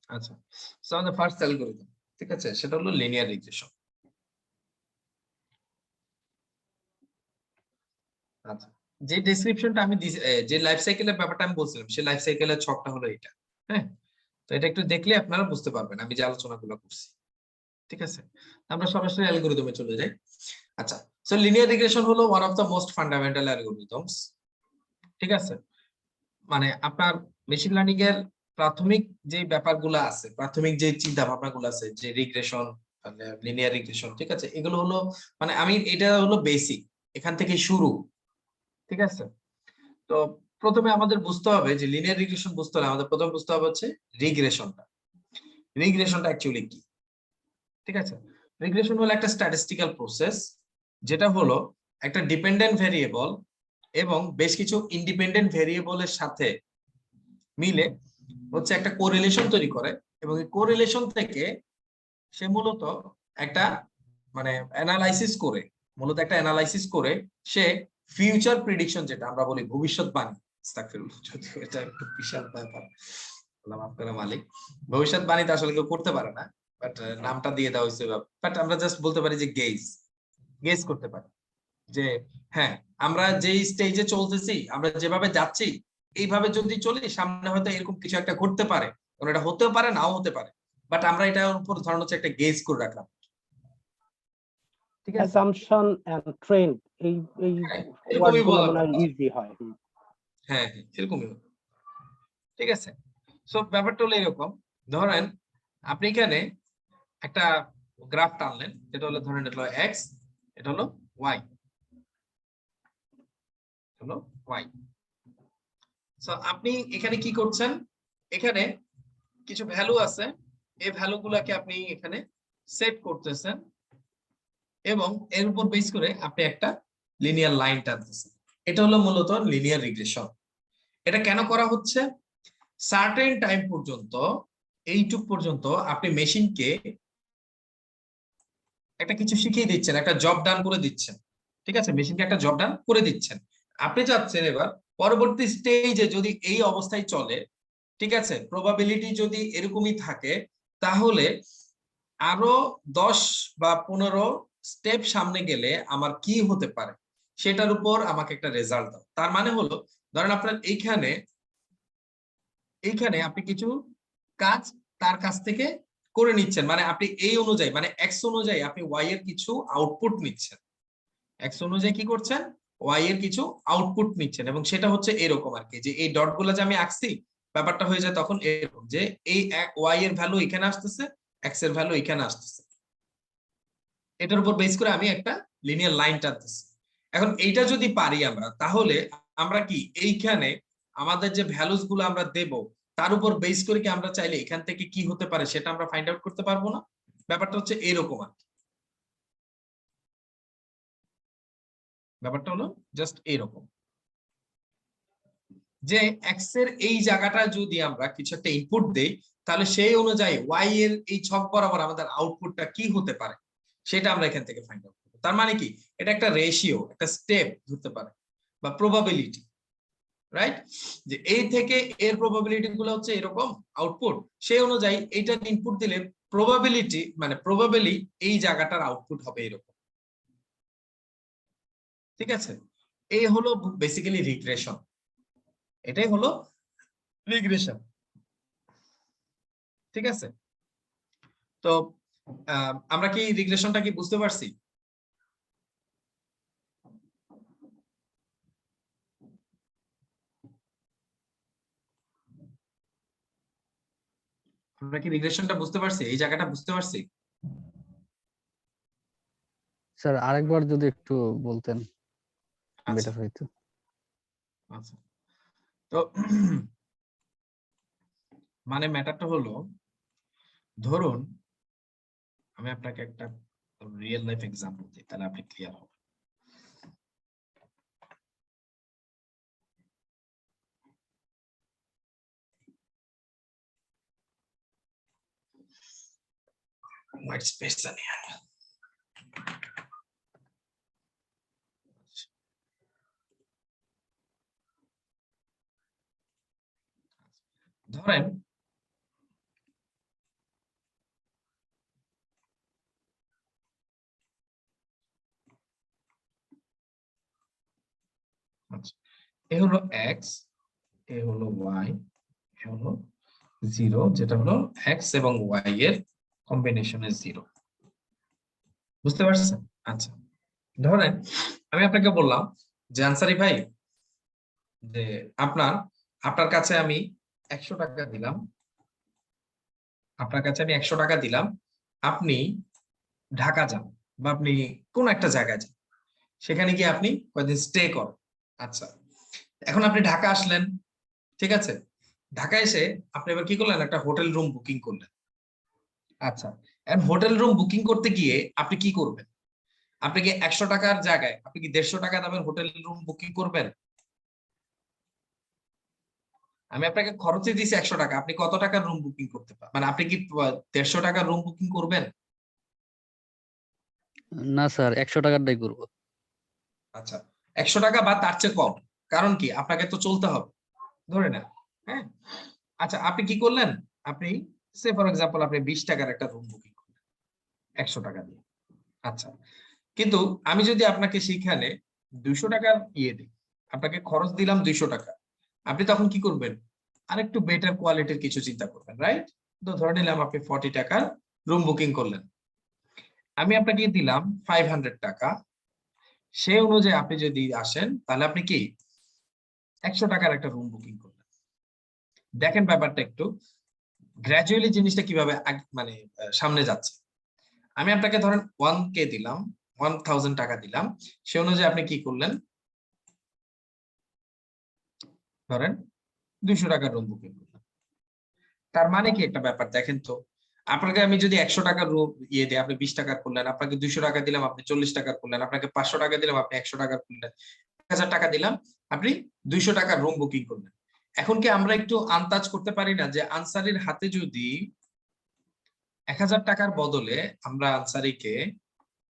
আচ্ছা, সো আমাদের ফার্স্ট অ্যালগরিদম, ঠিক আছে, সেটা হলো লিনিয়ার রিগ্রেশন। আচ্ছা, যে ডেসক্রিপশনটা আমি যে লাইফ সাইকেলের ব্যাপারটা আমি বলছিলাম, সেই লাইফ সাইকেলের ছকটা হলো এটা। হ্যাঁ, তো এটা একটু দেখলে আপনারা বুঝতে পারবেন আমি যে আলোচনাগুলো করছি। ঠিক আছে, আমরা সরাসরি অ্যালগরিদমে চলে যাই। আচ্ছা, সো লিনিয়ার রিগ্রেশন হলো one of the most fundamental algorithms. ঠিক আছে, আপনার মেশিন লার্নিং এর প্রাথমিক যে ব্যাপারগুলো আছে, প্রাথমিক যে চিন্তা ভাবনাগুলো আছে, যে রিগ্রেশন, লিনিয়ার রিগ্রেশন, ঠিক আছে, এগুলো হলো এটা হলো বেসিক, এখান থেকে শুরু। ঠিক আছে, তো প্রথমে আমাদের বুঝতে হবে যে লিনিয়ার রিগ্রেশন বুঝতে হলে আমাদের প্রথমে বুঝতে হবে হচ্ছে রিগ্রেশনটা। রিগ্রেশনটা অ্যাকচুয়ালি কি? ঠিক আছে, রিগ্রেশন হলো একটা স্ট্যাটিস্টিক্যাল প্রসেস, যেটা হলো একটা ডিপেন্ডেন্ট ভেরিয়েবল এবং বেশ কিছু ইন্ডিপেন্ডেন্ট ভেরিয়েবলের সাথে মিলে হচ্ছে একটা কোরিলেশন তৈরি করে, এবং এই কোরিলেশন থেকে সে মূলত একটা মানে অ্যানালাইসিস করে সে ফিউচার প্রিডিকশন, যেটা আমরা বলি ভবিষ্যৎবাণী, যদিও এটা একটু বিশাল ব্যাপার, আল্লাহ মাফ করে মালিক, ভবিষ্যৎবাণী তো আসলে কেউ করতে পারে না, বাট নামটা দিয়ে দেওয়া হয়েছে, বাট আমরা জাস্ট বলতে পারি যে গেজ করতে পারি যে হ্যাঁ, আমরা যেই স্টেজে চলতেছি, আমরা যেভাবে যাচ্ছি, এইভাবে যদি চলি সামনে হয়তো এরকম কিছু একটা ঘটতে পারে, কারণ এটা হতেও পারে নাও হতে পারে, বাট আমরা এটার উপর ধরুন হচ্ছে একটা গেজ করে রাখলাম, ঠিক আছে? অ্যাসাম্পশন এন্ড ট্রেন্ড এই হ্যাঁ, ওয়ার্ড এরকমই গুলো বলা মনে হয় যায়। ইজি হয়। হ্যাঁ হ্যাঁ, এরকমই হবে। ঠিক আছে, সো ব্যাপারটা হলো এরকম, ধরেন আপনি এখানে একটা গ্রাফ টানলেন, এটা হলো ধরেন এটা হলো এক্স, এটা হলো ওয়াই, হলো ওয়াই। সো আপনি এখানে কি করছেন, এখানে কিছু ভ্যালু আছে, এই ভ্যালুগুলোকে আপনি এখানে সেট করতেছেন এবং এর উপর বেস করে আপনি একটা লিনিয়ার লাইন টানতেছেন। এটা হলো মূলত লিনিয়ার রিগ্রেশন। এটা কেন করা হচ্ছে? সার্টেন টাইম পর্যন্ত, এইটুক পর্যন্ত আপনি মেশিনকে একটা কিছু শিখিয়ে দিচ্ছেন, একটা জব ডান করে দিচ্ছেন, ঠিক আছে, মেশিনকে একটা জব ডান করে দিচ্ছেন। আপনি চাচ্ছেন এবার পরবর্তী স্টেজে যদি এই অবস্থায় চলে, ঠিক আছে, প্রবাবিলিটি যদি এরকমই থাকে, তাহলে আরো 10 বা 15 স্টেপ সামনে গেলে আমার কি হতে পারে সেটার উপর আমাকে একটা রেজাল্ট দাও। তার মানে হলো ধরেন আপনার এইখানে আপনি কিছু কাজ তার কাছ থেকে করে নিচ্ছেন, মানে আপনি এই অনুযায়ী মানে এক্স অনুযায়ী আপনি ওয়াই এর কিছু আউটপুট নিচ্ছেন, এক্স অনুযায়ী কি করছেন, ওয়াই এর কিছু আউটপুট নিচ্ছেন, এবং সেটা হচ্ছে এরকম আর কি, যে এই ডট গুলো যে আমি আঁকছি, ব্যাপারটা হয়ে যায় তখন এরকম যে এই ওয়াই এর ভ্যালু এখানে আসতেছে, এক্স এর ভ্যালু এখানে আসতেছে, এটার উপর বেস করে আমি একটা লিনিয়ার লাইন টানতেছি। এখন এইটা যদি পারি আমরা, তাহলে আমরা কি এইখানে আমাদের যে ভ্যালুস গুলো আমরা দেব, তার উপর বেস করে কি আমরা চাইলে এখান থেকে কি হতে পারে সেটা আমরা ফাইন্ড আউট করতে পারবো না? ব্যাপারটা হচ্ছে এরকম আর কি। ব্যাপারটা হলো জাস্ট এরকম যে এক্স এর এই জায়গাটা যদি আমরা কিছু একটা ইনপুট দেই, তাহলে সেই অনুযায়ী ওয়াই এর এই ছক বরাবর আমাদের আউটপুটটা কি হতে পারে সেটা আমরা এখান থেকে ফাইন্ড আউট করবো। তার মানে কি, এটা একটা রেশিও, একটা স্টেপ ধরতে পারে, বা প্রবাবিলিটি, রাইট? যে এই থেকে এর প্রবাবিলিটি গুলো হচ্ছে এরকম আউটপুট, সেই অনুযায়ী এইটা ইনপুট দিলে প্রবাবিলিটি মানে প্রবাবিলি এই জায়গাটার আউটপুট হবে এরকম। ঠিক আছে, এই হলো বেসিক্যালি রিগ্রেশন, এটাই হলো রিগ্রেশন। ঠিক আছে, তো আমরা কি রিগ্রেশনটা কি বুঝতে পারছি? আমরা কি রিগ্রেশনটা বুঝতে পারছি, এই জায়গাটা বুঝতে পারছি? স্যার আরেকবার যদি একটু বলতেন আচ্ছা বেটার হইতো। আচ্ছা, তো মানে ম্যাটারটা হলো, ধরুন আমি আপনাকে একটা রিয়েল লাইফ এক্সাম্পল দিই, তাহলে আপনি ক্লিয়ার হবেন। হোয়াইট স্পেস জানি ধরেন আচ্ছা, এ হলো এক্স, এ হলো ওয়াই, এ হলো জিরো, যেটা হলো এক্স এবং ওয়াই এর কম্বিনেশনের জিরো। বুঝতে পারছেন? আচ্ছা, ধরেন আমি আপনাকে বললাম যে আনসারি ভাই, যে আপনার কাছে আমি 100 টাকা দিলাম, আপনার কাছে আমি 100 টাকা দিলাম, আপনি ঢাকা যান বা আপনি কোন একটা জায়গায় যান, সেখানে গিয়ে আপনি কয়েকদিন স্টে করেন। আচ্ছা, এখন আপনি ঢাকা আসলেন, ঠিক আছে, ঢাকা এসে আপনি এবার কি করলেন, একটা হোটেল রুম বুকিং করলেন। আচ্ছা, এখন হোটেল রুম বুকিং করতে গিয়ে আপনি কি করবেন? আপনি কি 100 টাকার জায়গায় আপনি কি 150 টাকা দামের হোটেল রুম বুকিং করবেন? আমি আপনাকে খরচে দিয়েছি 100 টাকা, আপনি কত টাকার রুম বুকিং করতে পারেন? মানে আপনি কি 150 টাকার রুম বুকিং করবেন? না স্যার, 100 টাকারটাই করবো। আচ্ছা, 100 টাকা বা তার চেয়ে কম। কারণ কি, আপনাকে তো চলতে হবে, ধরে না। হ্যাঁ, আচ্ছা, আপনি কি করলেন? আপনি সে ফর এক্সাম্পল আপনি 20 টাকার একটা রুম বুকিং করলেন 100 টাকা দিয়ে। আচ্ছা, কিন্তু আমি যদি আপনাকে সেখানে 200 টাকার দিই, আপনাকে খরচ দিলাম 200 টাকা, আপনি তখন কি করবেন? আরেকটু বেটার কোয়ালিটির কিছু চিন্তা করবেন, রাইট? তো ধরে নিলাম আপনি 40 টাকার রুম বুকিং করলেন, আমি আপনাকে দিলাম 500 টাকা, সেই অনুযায়ী আপনি যদি আসেন তাহলে আপনি কি 100 টাকার একটা রুম বুকিং করলেন। দেখেন ব্যাপারটা একটু গ্র্যাজুয়ালি জিনিসটা কিভাবে মানে সামনে যাচ্ছে। আমি আপনাকে ধরেন 1K দিলাম, 1000 টাকা দিলাম, সে অনুযায়ী আপনি কি করলেন, ধরেন 200 টাকার রুম বুকিং করলেন। তার মানে কি একটা ব্যাপার দেখেন তো, আপনাকে আমি যদি 100 টাকার রুম দিই, আপনি 20 টাকার করলেন, আপনাকে 200 টাকা দিলাম, আপনি 40 টাকার করলেন, আপনাকে 500 টাকা দিলাম, আপনি 100 টাকার করলেন, 1000 টাকা দিলাম, আপনি 200 টাকার রুম বুকিং করলেন। এখন কি আমরা একটু আন্দাজ করতে পারি না যে আনসারীর হাতে যদি 1000 টাকার বদলে আমরা আনসারীকে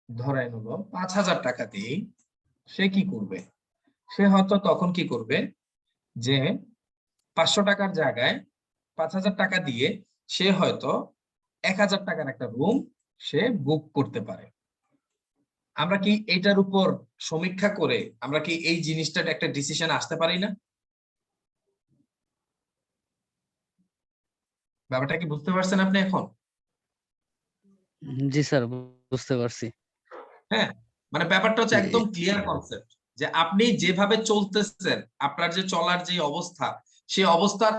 ধরাই হলো 5000 টাকা দিই, সে কি করবে? সে হয়তো তখন কি করবে যে 500 টাকার জায়গায় 5000 টাকা দিয়ে সে হয়তো 1000 টাকার একটা রুম সে বুক করতে পারে। আমরা কি এটার উপর সমীক্ষা করে আমরা কি এই জিনিসটার একটা ডিসিশন আসতে পারি না? ব্যাপারটা কি বুঝতে পারছেন আপনি এখন? জি স্যার, বুঝতে পারছি। হ্যাঁ, মানে ব্যাপারটা হচ্ছে এ- একদম ক্লিয়ার কনসেপ্ট যে আপনি যেভাবে চলতেছেন, আপনার যে চলার যে অবস্থা, সেই অবস্থার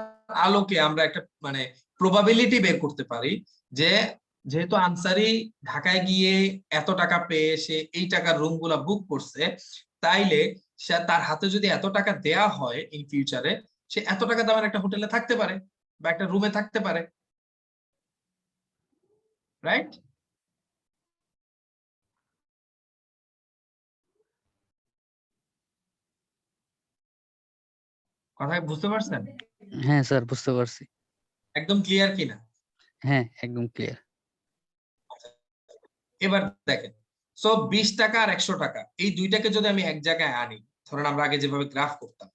আলোকে আমরা একটা মানে প্রবাবিলিটি বের করতে পারি যে যেহেতু আনসারি ঢাকায় গিয়ে এত টাকা পেয়ে সে এই টাকার রুম গুলা বুক করছে, তাইলে সে তার হাতে যদি এত টাকা দেয়া হয় ইন ফিউচারে, সে এত টাকা দামের একটা হোটেলে থাকতে পারে বা একটা রুমে থাকতে পারে, রাইট? কথা বুঝতে পারছেন? হ্যাঁ স্যার, বুঝতে পারছি। একদম ক্লিয়ার কিনা? হ্যাঁ, একদম ক্লিয়ার। এবার দেখেন, সো 20 টাকা আর 100 টাকা এই দুইটাকে যদি আমি এক জায়গায় আনি, ধরেন আমরা আগে যেভাবে গ্রাফ করতাম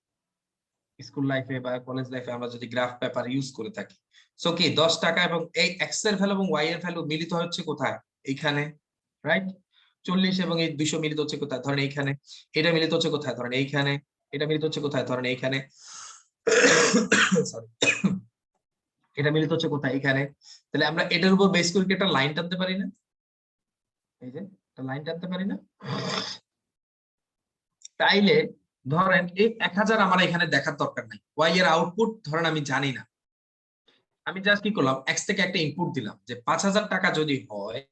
স্কুল লাইফে বা কলেজ লাইফে, আমরা যদি গ্রাফ পেপার ইউজ করে থাকি, সো কি 10 টাকা এবং এই এক্স এর ভ্যালু এবং ওয়াই এর ভ্যালু মিলিত হচ্ছে কোথায়? এইখানে, রাইট? 40 এবং এই 200 মিলিত হচ্ছে কোথায়? ধরেন এইখানে। এটা মিলিত হচ্ছে কোথায়? ধরেন এইখানে। এটা মিলিত হচ্ছে কোথায়? ধরেন এইখানে। সরি, এটা মিলিত হচ্ছে কোথায়? এইখানে। তাহলে আমরা এটার উপর বেস করে কি একটা লাইন টানতে পারি না? এই যে একটা লাইন টানতে পারি না? তাইলে ধরেন এই 1000 আমার এখানে দেখার দরকার নাই, ওয়াই এর আউটপুট ধরেন আমি জানি না, আমি জাস্ট কি করলাম, এক্স থেকে একটা ইনপুট দিলাম যে 5000 টাকা যদি হয়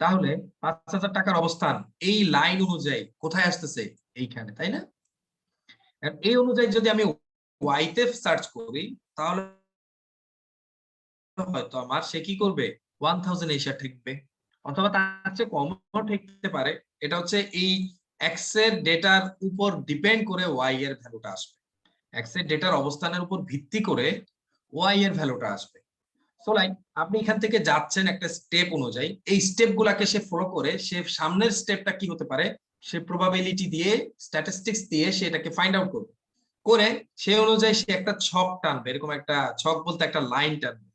তাহলে 5000 টাকার অবস্থান এই লাইন অনুযায়ী কোথায় আসতেছে? এইখানে, তাই না? আর এই অনুযায়ী যদি আমি ওয়াই তে সার্চ করি তাহলে হয়তো আমার সে কি করবে, 1000 এসে ঠেকবে, অথবা তার চেয়ে কমও ঠেকতে পারে। এটা হচ্ছে এই এক্স এর ডেটার উপর ডিপেন্ড করে ওয়াই এর ভ্যালুটা আসবে, এক্স এর ডেটার অবস্থানের উপর ভিত্তি করে ওয়াই এর ভ্যালুটা আসবে। সো লাইক আপনি এখান থেকে যাচ্ছেন একটা স্টেপ অনুযায়ী, এই স্টেপ গুলাকে সে ফলো করে সে সামনের স্টেপটা কি হতে পারে সে প্রবাবিলিটি দিয়ে, স্ট্যাটিস্টিক্স দিয়ে সে এটাকে ফাইন্ড আউট করবে, করে সে অনুযায়ী সে একটা ছক টানবে, এরকম একটা ছক বলতে একটা লাইন টানবে,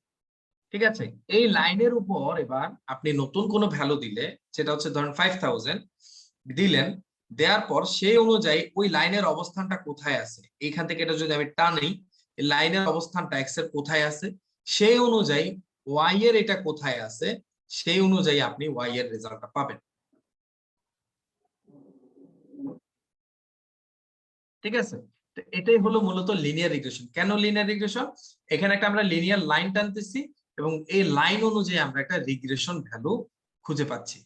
ঠিক আছে? এই লাইনের উপর এবার আপনি নতুন কোনো ভ্যালু দিলে, সেটা হচ্ছে ধরেন 5000 দিলেন, দেওয়ার পর সেই অনুযায়ী ওই লাইনের অবস্থানটা কোথায় আছে, এইখান থেকে এটা যদি আমি টানি, লাইনের অবস্থানটা এক্স এর কোথায় আছে, সেই অনুযায়ী ওয়াই এর এটা কোথায় আছে, সেই অনুযায়ী আপনি ওয়াই এর রেজাল্টটা পাবেন, ঠিক আছে? তো এটাই হলো মূলত লিনিয়ার রিগ্রেশন। কেন লিনিয়ার রিগ্রেশন? এখানে একটা আমরা লিনিয়ার লাইন টানতেছি এবং এই লাইন অনুযায়ী আমরা একটা রিগ্রেশন ভ্যালু খুঁজে পাচ্ছি।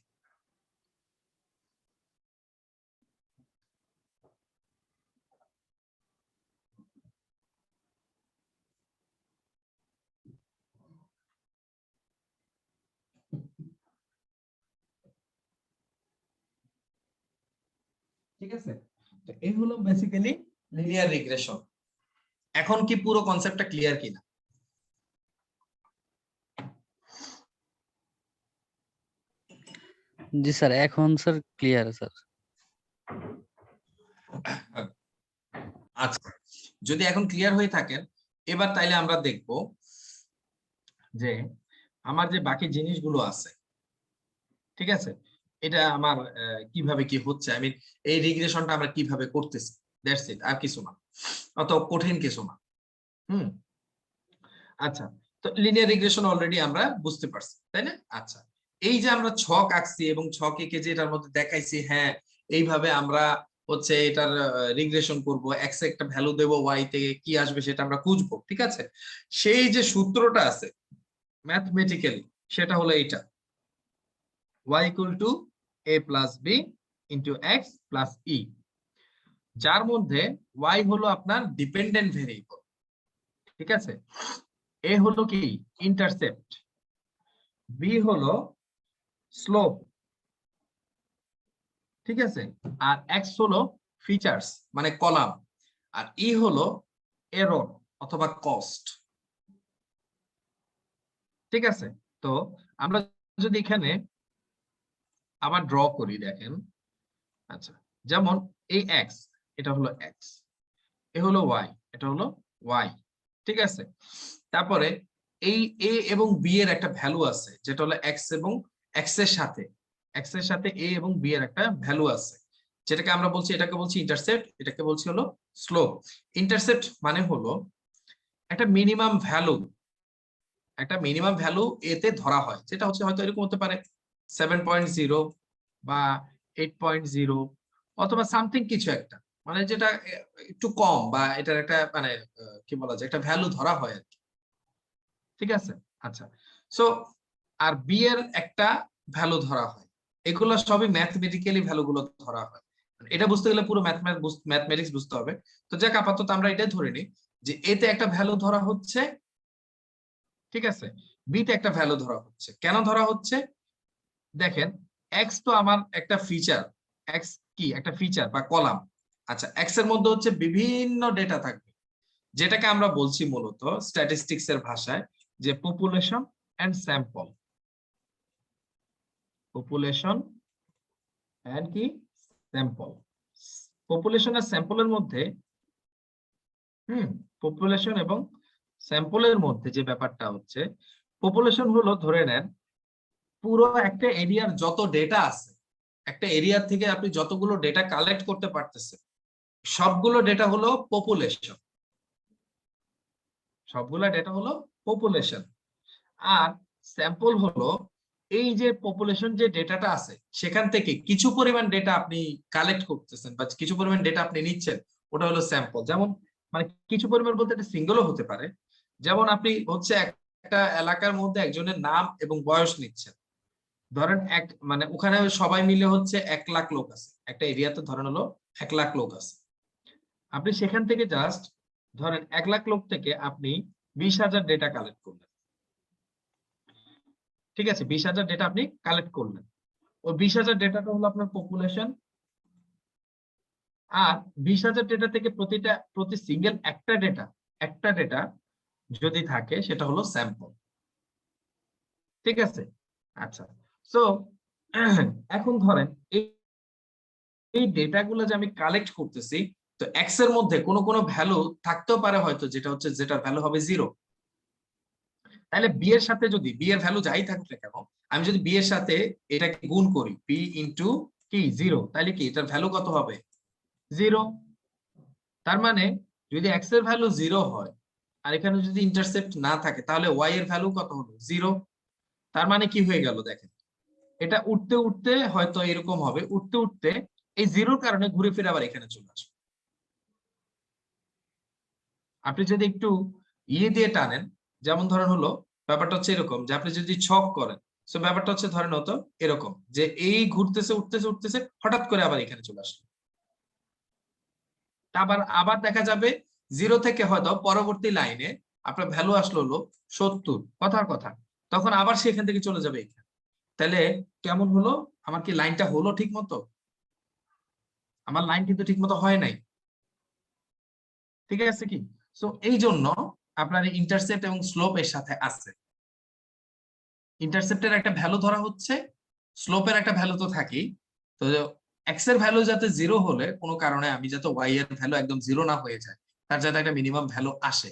ঠিক আছে, তো এই হলো বেসিক্যালি লিনিয়ার রিগ্রেশন। এখন কি পুরো কনসেপ্টটা ক্লিয়ার কিনা? জি স্যার, এখন স্যার ক্লিয়ার স্যার। আচ্ছা, যদি এখন ক্লিয়ার হয়ে থাকেন, এবার তাইলে আমরা দেখব যে আমার যে বাকি জিনিসগুলো আছে, ঠিক আছে, এটা আমার কিভাবে কি হচ্ছে, আমি এই রিগ্রেশনটা আমরা কিভাবে করতেছি, দ্যাটস ইট, আর কিছু না, অত কঠিন কিছু না। আচ্ছা, তো লিনিয়ার রিগ্রেশন অলরেডি আমরা বুঝতে পারছি, তাই না? আচ্ছা, এই যে আমরা ছক আঁকছি এবং ছক এঁকে যে এটার মধ্যে দেখাইছি, হ্যাঁ এইভাবে আমরা হচ্ছে এটার রিগ্রেশন করব, এক্স এ একটা ভ্যালু দেব, ওয়াই থেকে কি আসবে সেটা আমরা খুঁজবো, ঠিক আছে? সেই যে সূত্রটা আছে ম্যাথমেটিক্যালি, সেটা হলো এইটা, y equal to a plus b into x plus e, যার মধ্যে y হলো আপনার ডিপেন্ডেন্ট ভেরিয়েবল, ঠিক আছে, a হলো কি ইন্টারসেপ্ট, b হলো স্লোপ, ঠিক আছে, আর x হলো ফিচার্স মানে কলাম, আর e হলো এরর অথবা কস্ট, ঠিক আছে। তো আমরা যদি এখানে আবার ড্র করি, দেখেন, আচ্ছা, যেমন এই x, এটা হলো x, এ হলো y, এটা হলো y, ঠিক আছে। তারপরে এই a এবং b এর একটা ভ্যালু আছে, যেটা হলো x এবং x এর সাথে a এবং b এর একটা ভ্যালু আছে, যেটাকে আমরা বলছি, এটাকে বলছি ইন্টারসেপ্ট, এটাকে বলছি হলো স্লোপ। ইন্টারসেপ্ট মানে হলো একটা মিনিমাম ভ্যালু এতে ধরা হয়, যেটা হচ্ছে হয়তো এরকম হতে পারে 7.0 বা 8.0 অথবা সামথিং কিছু একটা, মানে যেটা একটু কম বা এটার একটা মানে কি বলা যায়, একটা ভ্যালু ধরা হয় আর কি, ঠিক আছে। আচ্ছা, সো আর বি এর একটা ভ্যালু ধরা হয়, এগুলো সবই ম্যাথমেটিক্যালি ভ্যালুগুলো ধরা হয়। এটা বুঝতে গেলে পুরো ম্যাথমেটিক্স বুঝতে হবে। তো যাক, আপাতত আমরা এটাই ধরে নিই যে এতে একটা ভ্যালু ধরা হচ্ছে, ঠিক আছে, বি তে একটা ভ্যালু ধরা হচ্ছে। কেন ধরা হচ্ছে? দেখেন, এক্স তো আমার একটা ফিচার, এক্স কি একটা ফিচার বা কলাম। আচ্ছা, এক্স এর মধ্যে হচ্ছে বিভিন্ন ডেটা থাকবে, যেটাকে আমরা বলছি মূলত স্ট্যাটিস্টিক্স এর ভাষায় যে population and sample, population and কি স্যাম্পল। পপুলেশন আর স্যাম্পলের মধ্যে পপুলেশন এবং স্যাম্পলের মধ্যে যে ব্যাপারটা হচ্ছে, পপুলেশন হলো ধরে নেন পুরো একটা এরিয়ার যত ডেটা আছে, একটা এরিয়া থেকে আপনি যতগুলো ডেটা কালেক্ট করতে পারতেছেন, সবগুলো ডেটা হলো পপুলেশন, সবগুলো ডেটা হলো পপুলেশন। আর স্যাম্পল হলো এই যে পপুলেশন যে ডেটাটা আছে, সেখান থেকে কিছু পরিমাণ ডেটা আপনি কালেক্ট করতেছেন বা কিছু পরিমাণ ডেটা আপনি নিচ্ছেন, ওটা হলো স্যাম্পল। যেমন মানে কিছু পরিমাণ বলতে এটা সিঙ্গেলও হতে পারে, যেমন আপনি হচ্ছে একটা এলাকার মধ্যে একজনের নাম এবং বয়স নিচ্ছেন, ধরেন এক মানে ওখানে সবাই মিলে হচ্ছে 1 লাখ লোক আছে, একটা এরিয়াতে ধরেন হলো 1 লাখ লোক আছে, আপনি সেখান থেকে জাস্ট ধরেন 1 লাখ লোক থেকে আপনি 20,000 ডেটা কালেক্ট করলেন, ঠিক আছে, 20,000 ডেটা আপনি কালেক্ট করলেন, ওই 20,000 ডেটাটা হলো আপনার পপুলেশন। আর 20,000 ডেটা থেকে প্রতি সিঙ্গেল একটা ডেটা যদি থাকে, সেটা হলো স্যাম্পল, ঠিক আছে। আচ্ছা, সো এখন ধরেন এই ডেটাগুলো যে আমি কালেক্ট করতেছি, তো এক্স এর মধ্যে কোনো ভ্যালু থাকতেও পারে হয়তো, যেটার ভ্যালু হবে 0। তাহলে বি এর সাথে যদি বি এর ভ্যালু যাই থাকুক না কেন, আমি যদি বি এর সাথে এটাকে গুণ করি, বি ইনটু কি 0, তাহলে কি এটার ভ্যালু কত হবে? 0। তার মানে যদি এক্স এর ভ্যালু 0 হয় আর এখানে যদি ইন্টারসেপ্ট না থাকে, তাহলে ওয়াই এর ভ্যালু কত হলো? 0। তার মানে কি হয়ে গেল দেখেন, এটা উঠতে উঠতে হয়তো এরকম হবে, উঠতে উঠতে এই 0-র কারণে ঘুরে ফিরে আবার এখানে চলে আসবে। আপনি যদি একটু ইয়ে দিয়ে টানেন, যেমন ধরেন হলো ব্যাপারটা হচ্ছে এরকম যে আপনি যদি ছক করেন, তো ব্যাপারটা হচ্ছে ধরেন হতো এরকম যে এই ঘুরতেছে উঠতেছে উঠতেছে, হঠাৎ করে আবার এখানে চলে আসলো। আবার আবার দেখা যাবে 0 থেকে হয়তো পরবর্তী লাইনে আপনার ভ্যালু আসলো হলো 70, কথার কথা, তখন আবার সেখান থেকে চলে যাবে এখানে। তাহলে কেমন হলো, আমার কি লাইনটা হলো ঠিক মতো? আমার লাইন কিন্তু ঠিক মতো হয় নাই, ঠিক আছে কি? সো এই জন্য আপনার ইন্টারসেপ্ট এবং স্লোপ এর সাথে আছে। ইন্টারসেপ্টের একটা ভ্যালু ধরা হচ্ছে, স্লোপের একটা ভ্যালু তো থাকেই। তো এক্স এর ভ্যালু যাতে 0 হলে কোনো কারণে আমি যাতে ওয়াই এর ভ্যালু একদম 0 না হয়ে যায়, তার যাতে একটা মিনিমাম ভ্যালু আসে,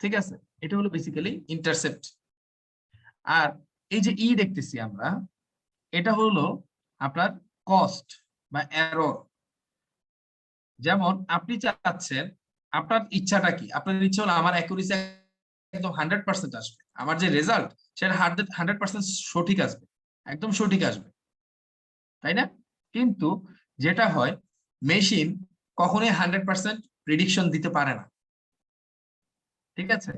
ঠিক আছে? এটা হলো বেসিক্যালি ইন্টারসেপ্ট। আর এই যে ই দেখতেছি আমরা, এটা হলো আপনার কস্ট বা এরর। যেমন আপনি চাচ্ছেন, আপনার ইচ্ছাটা কি? আপনার ইচ্ছা হলো আমার অ্যাকুরেসি একদম 100% আসবে, আমার যে রেজাল্ট সেটা 100% সঠিক আসবে, একদম সঠিক আসবে, তাই না? কিন্তু যেটা হয়, মেশিন কখনোই 100% প্রেডিকশন দিতে পারে না, ঠিক আছে?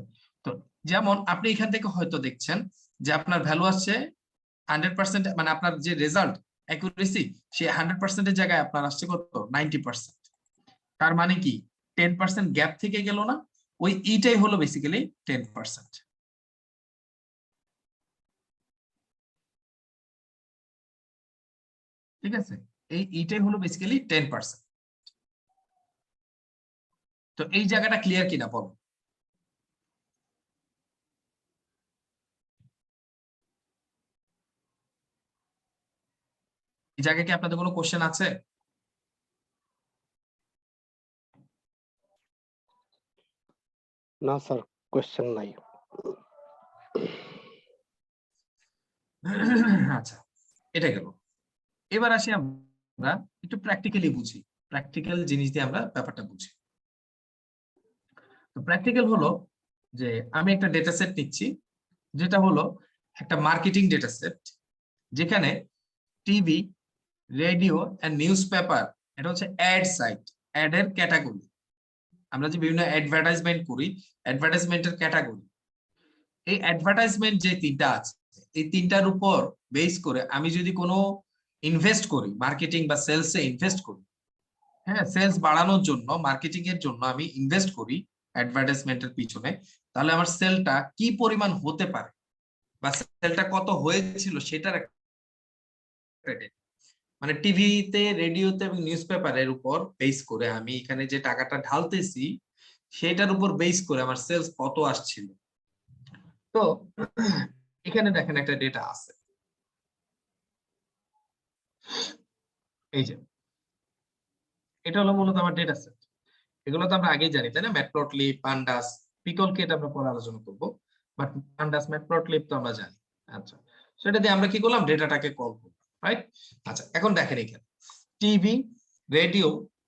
তো যেমন আপনি এখান থেকে হয়তো দেখছেন যে আপনার ভ্যালু আসছে 100%, মানে আপনার যে রেজাল্ট অ্যাকুরেসি সে 100% এর জায়গায় আপনার আসছে কত 90%। তার মানে কি 10% গ্যাপ থেকে গেল না? ওই ইটাই হলো বেসিক্যালি 10%, ঠিক আছে? এই ইটাই হলো বেসিক্যালি 10%। তো এই জায়গাটা ক্লিয়ার কিনা বলো? এই জায়গায় কি আপনাদের কোনো কোশ্চেন আছে? না স্যার, কোয়েশ্চেন নাই। আচ্ছা, এটা গেল। এবার আসি আমরা একটু প্র্যাকটিক্যালি বুঝি, প্র্যাকটিক্যাল জিনিস দিয়ে আমরা ব্যাপারটা বুঝি। তো প্র্যাকটিক্যাল হলো যে আমি একটা ডেটা সেট নিচ্ছি, যেটা হলো একটা মার্কেটিং ডেটা সেট, যেখানে TV, radio and newspaper, এটা হচ্ছে অ্যাড সাইট, অ্যাড এর ক্যাটাগরি। আমরা যে বিভিন্ন অ্যাডভার্টাইজমেন্ট করি, অ্যাডভার্টাইজমেন্টের ক্যাটাগরি। এই অ্যাডভার্টাইজমেন্ট যে তিনটা আছে, এই তিনটার উপর বেস করে আমি যদি কোনো ইনভেস্ট করি, মার্কেটিং বা সেলসে ইনভেস্ট করি, হ্যাঁ, সেলস বাড়ানোর জন্য, মার্কেটিং এর জন্য আমি ইনভেস্ট করি অ্যাডভার্টাইজমেন্টের পিছনে, তাহলে আমার সেলটা কি পরিমাণ হতে পারে বা সেলটা কত হয়েছিল সেটার একটা data। মানে টিভিতে, রেডিওতে এবং নিউজ পেপারের উপর বেস করে আমি এখানে যে টাকাটা ঢালতেছি সেটার উপর বেস করে আমার সেলস কত আসছিল। তো এখানে দেখেন একটা ডেটা আছে, এই যে এটা হলো মূলত আমার ডেটা সেট। এগুলো তো আমরা আগেই জানি, তাই না? ম্যাটপ্লটলিব, পান্ডাস, পিকলকে এটা আমরা পরে আলোচনা করব, বাট পান্ডাস, ম্যাটপ্লটলিব তো আমরা জানি। আচ্ছা, সেটা দিয়ে আমরা কি করলাম, ডেটাটাকে কল করলাম, রাইট? আচ্ছা, এখন দেখেন এখানে টিভি, রেডিও,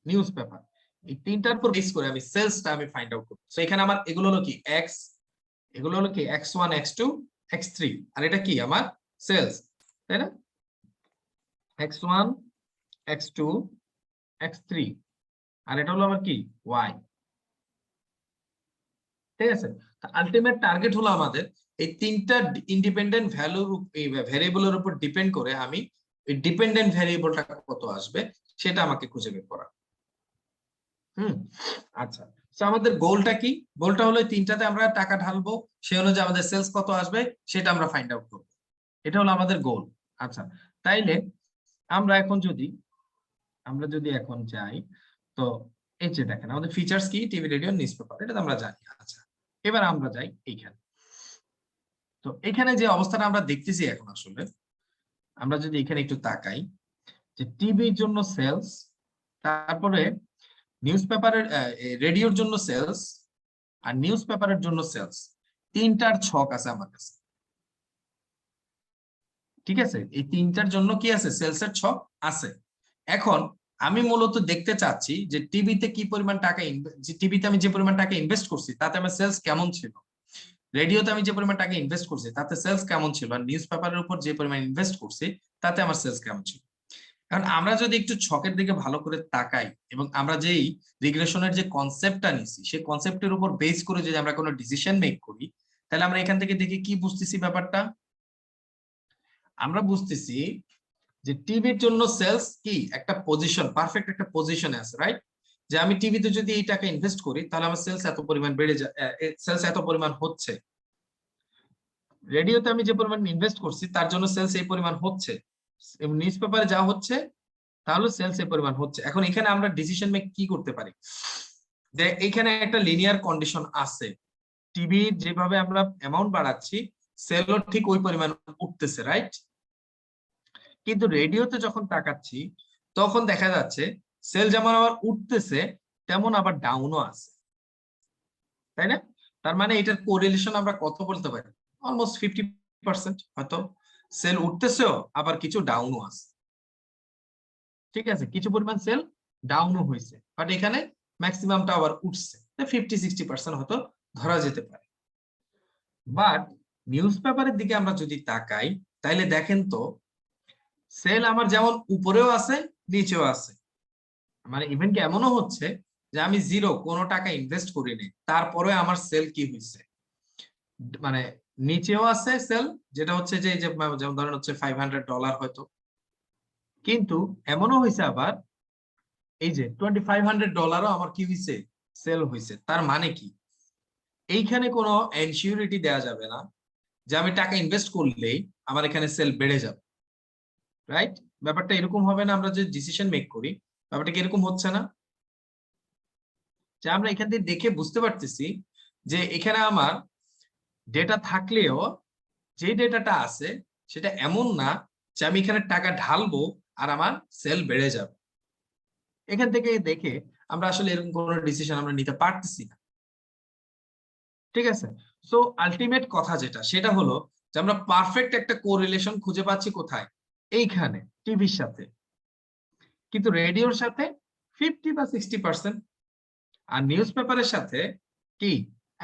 নিউজ পেপার, এই তিনটার উপর বেস করে আমি সেলসটা আমি ফাইন্ড আউট করব। সো এখানে আমার এগুলো হলো কি এক্স, এগুলো হলো কি x1, x2, x3, আর এটা কি আমার সেলস, তাই না? x1, x2, x3, আর এটা হলো আমার কি y, ঠিক আছে? আলটিমেট টার্গেট হলো আমাদের এই তিনটা ইন্ডিপেন্ডেন্ট ভ্যালুর, এই ভ্যারিয়েবলের উপর ডিপেন্ড করে আমি এই ডিপেন্ডেন্ট ভ্যারিয়েবলটা কত আসবে সেটা আমাকে খুঁজে বের করা। আচ্ছা, তো আমাদের গোলটা কি? গোলটা হলো এই তিনটাতে আমরা টাকা ঢালবো, সেই অনুযায়ী আমাদের সেলস কত আসবে সেটা আমরা ফাইন্ড আউট করবো, এটা হলো আমাদের গোল। আচ্ছা, তাইলে আমরা যদি এখন যাই, তো এই যে দেখেন আমাদের ফিচার্স কি, টিভি, রেডিও, নিউজ পেপার, এটা তো আমরা জানি। আচ্ছা, এবার আমরা যাই এইখানে। তো এখানে যে অবস্থাটা আমরা দেখতেছি এখন, আসলে আমরা যদি এখানে একটু তাকাই, যে টিভির জন্য সেলস, তারপরে নিউজ পেপারের, রেডিওর জন্য সেলস, আর নিউজ পেপারের জন্য সেলস, তিনটার ছক আছে আমার কাছে, ঠিক আছে? এই তিনটার জন্য কি আছে, সেলস এর ছক আছে। এখন আমি মূলত দেখতে চাচ্ছি যে টিভিতে কি পরিমাণ টাকা, টিভিতে আমি যে পরিমাণ টাকা ইনভেস্ট করছি তাতে আমার সেলস কেমন ছিল, রেডিওতে আমি যে পরিমাণ টাকা ইনভেস্ট করছি তাতে সেলস কেমন ছিল, আর নিউজ পেপারের উপর যে পরিমাণ ইনভেস্ট করছি তাতে আমার সেলস কেমন ছিল। কারণ আমরা যদি একটু ছকের দিকে ভালো করে তাকাই, এবং আমরা যেই রিগ্রেশনের যে কনসেপ্টটা নিছি সেই কনসেপ্টের উপর বেস করে যদি আমরা কোনো ডিসিশন মেক করি, তাহলে আমরা এখান থেকে দেখি কি বুঝতেছি ব্যাপারটা। আমরা বুঝতেছি যে টিভির জন্য সেলস কি একটা পজিশন, পারফেক্ট একটা পজিশনে আছে, রাইট? যে আমি টিভিতে যদি এই টাকা ইনভেস্ট করি তাহলে আমার সেলস এত পরিমাণ বেড়ে যায়, সেলস এত পরিমাণ হচ্ছে। রেডিওতে আমি যে পরিমাণ ইনভেস্ট করছি তার জন্য সেলস এই পরিমাণ হচ্ছে, এবং নিউজ পেপারে যা হচ্ছে তাহলে সেলস এই পরিমাণ হচ্ছে। এখন এখানে আমরা ডিসিশন মেক কি করতে পারি, যে এখানে একটা লিনিয়ার কন্ডিশন আছে, টিভি যেভাবে আমরা অ্যামাউন্ট বাড়াচ্ছি সেলও ঠিক ওই পরিমাণ উঠতেছে, রাইট? কিন্তু রেডিওতে যখন তাকাচ্ছি তখন দেখা যাচ্ছে সেল যেমন আবার উঠতেছে তেমন আবার ডাউনও আছে, তাই না? তার মানে এটার কোরিলেশন আমরা কত বলতে পারি, অলমোস্ট 50%। হয়তো সেল উঠতেছেও আবার কিছু ডাউনও আছে, ঠিক আছে, কিছু পরিমাণ সেল ডাউনও হয়েছে, বাট এখানে ম্যাক্সিমামটা আবার উঠছে, 50-60% হয়তো ধরা যেতে পারে। বাট নিউজ পেপারের দিকে আমরা যদি তাকাই তাইলে দেখেন তো সেল আমার যেমন উপরেও আছে নিচেও আছে, মানে ইভেন কি এমনও হচ্ছে যে আমি জিরো কোনো টাকা ইনভেস্ট করিনি তারপরে আমার সেল কি হয়েছে, মানে নিচেও আছে সেল, যেটা হচ্ছে যে এই যে যেমন ধরেন হচ্ছে $500 হয়তো, কিন্তু এমনও হয়েছে আবার এই যে $2500 আমার কি হয়েছে, সেল হয়েছে। তার মানে কি এইখানে কোনো এনসিউরিটি দেওয়া যাবে না যে আমি টাকা ইনভেস্ট করলেই আমার এখানে সেল বেড়ে যাবে, রাইট? ব্যাপারটা এরকম হবে না, আমরা যে ডিসিশন মেক করি ব্যাপারটা কি এরকম হচ্ছে না, যে আমরা এখান থেকে দেখে বুঝতে পারতেছি যে এখানে আমার ডেটা থাকলেও যে ডেটাটা আছে সেটা এমন না যে আমি এখানে টাকা ঢালবো আর আমার সেল বেড়ে যাবে। এখান থেকে দেখে আমরা আসলে এরকম কোনো ডিসিশন আমরা নিতে পারতেছি না, ঠিক আছে? সো আলটিমেট কথা যেটা সেটা হলো যে আমরা পারফেক্ট একটা কোরিলেশন খুঁজে পাচ্ছি কোথায়, এইখানে টিভির সাথে, কিন্তু রেডিওর সাথে 50 বা 60%, আর নিউজ পেপারের সাথে কি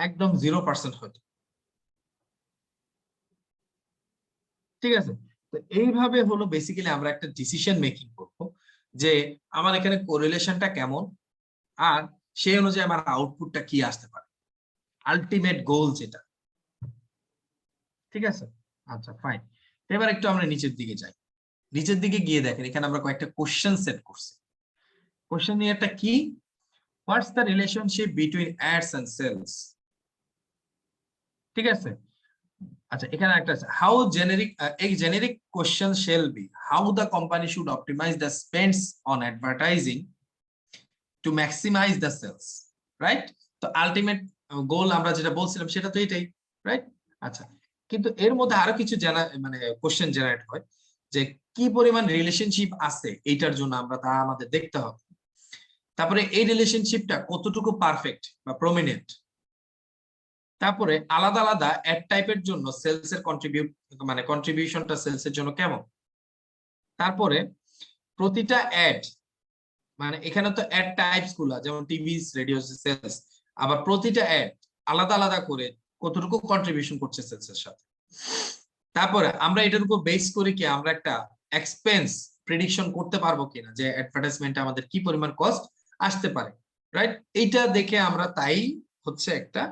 একদম 0% হতো, ঠিক আছে? তো এইভাবে হলো বেসিক্যালি আমরা একটা ডিসিশন মেকিং করব যে আমার এখানে কোরিলেশনটা কেমন আর সেই অনুযায়ী আমার আউটপুটটা কি আসতে পারে, আলটিমেট গোল যেটা, ঠিক আছে? আচ্ছা ফাইন, এবার একটু আমরা নিচের দিকে যাই। নিচের দিকে গিয়ে দেখেন এখানে আমরা কয়েকটা কোশ্চেন সেট করছি। কোশ্চেন নিয়ে একটা কি, what's the relationship between ads and sales, ঠিক আছে? আচ্ছা এখানে একটা আছে how generic, a generic question shall be how the company should optimize the spends on advertising to maximize the sales, right? তো আলটিমেট গোল আমরা যেটা বলছিলাম সেটা তো এটাই, রাইট? আচ্ছা কিন্তু এর মধ্যে আরো কিছু জানা মানে কোশ্চেন জেনারেট হয় যে কি পরিমাণ রিলেশনশিপ আছে এইটার জন্য আমরা তা আমাদের দেখতে হবে, তারপরে এই রিলেশনশিপটা কতটুকু পারফেক্ট বা প্রমিনেন্ট, তারপরে আলাদা আলাদা অ্যাড টাইপের জন্য সেলস এর কন্ট্রিবিউশনটা সেলস এর জন্য কেমন, তারপরে প্রতিটা অ্যাড মানে এখানে তো অ্যাড টাইপস গুলা যেমন টিভি রেডিও সেলস, আবার প্রতিটা অ্যাড আলাদা আলাদা করে কতটুকু কন্ট্রিবিউশন করছে সেলস এর সাথে, তারপরে আমরা এটার উপর বেস করে কি আমরা একটা এক্সপেন্স প্রেডিকশন করতে পারবো কিনা যে অ্যাডভার্টাইজমেন্টে আমাদের কি পরিমাণ কস্ট আসতে পারে, রাইট? এইটা দেখে আমরা তাই হচ্ছে একটা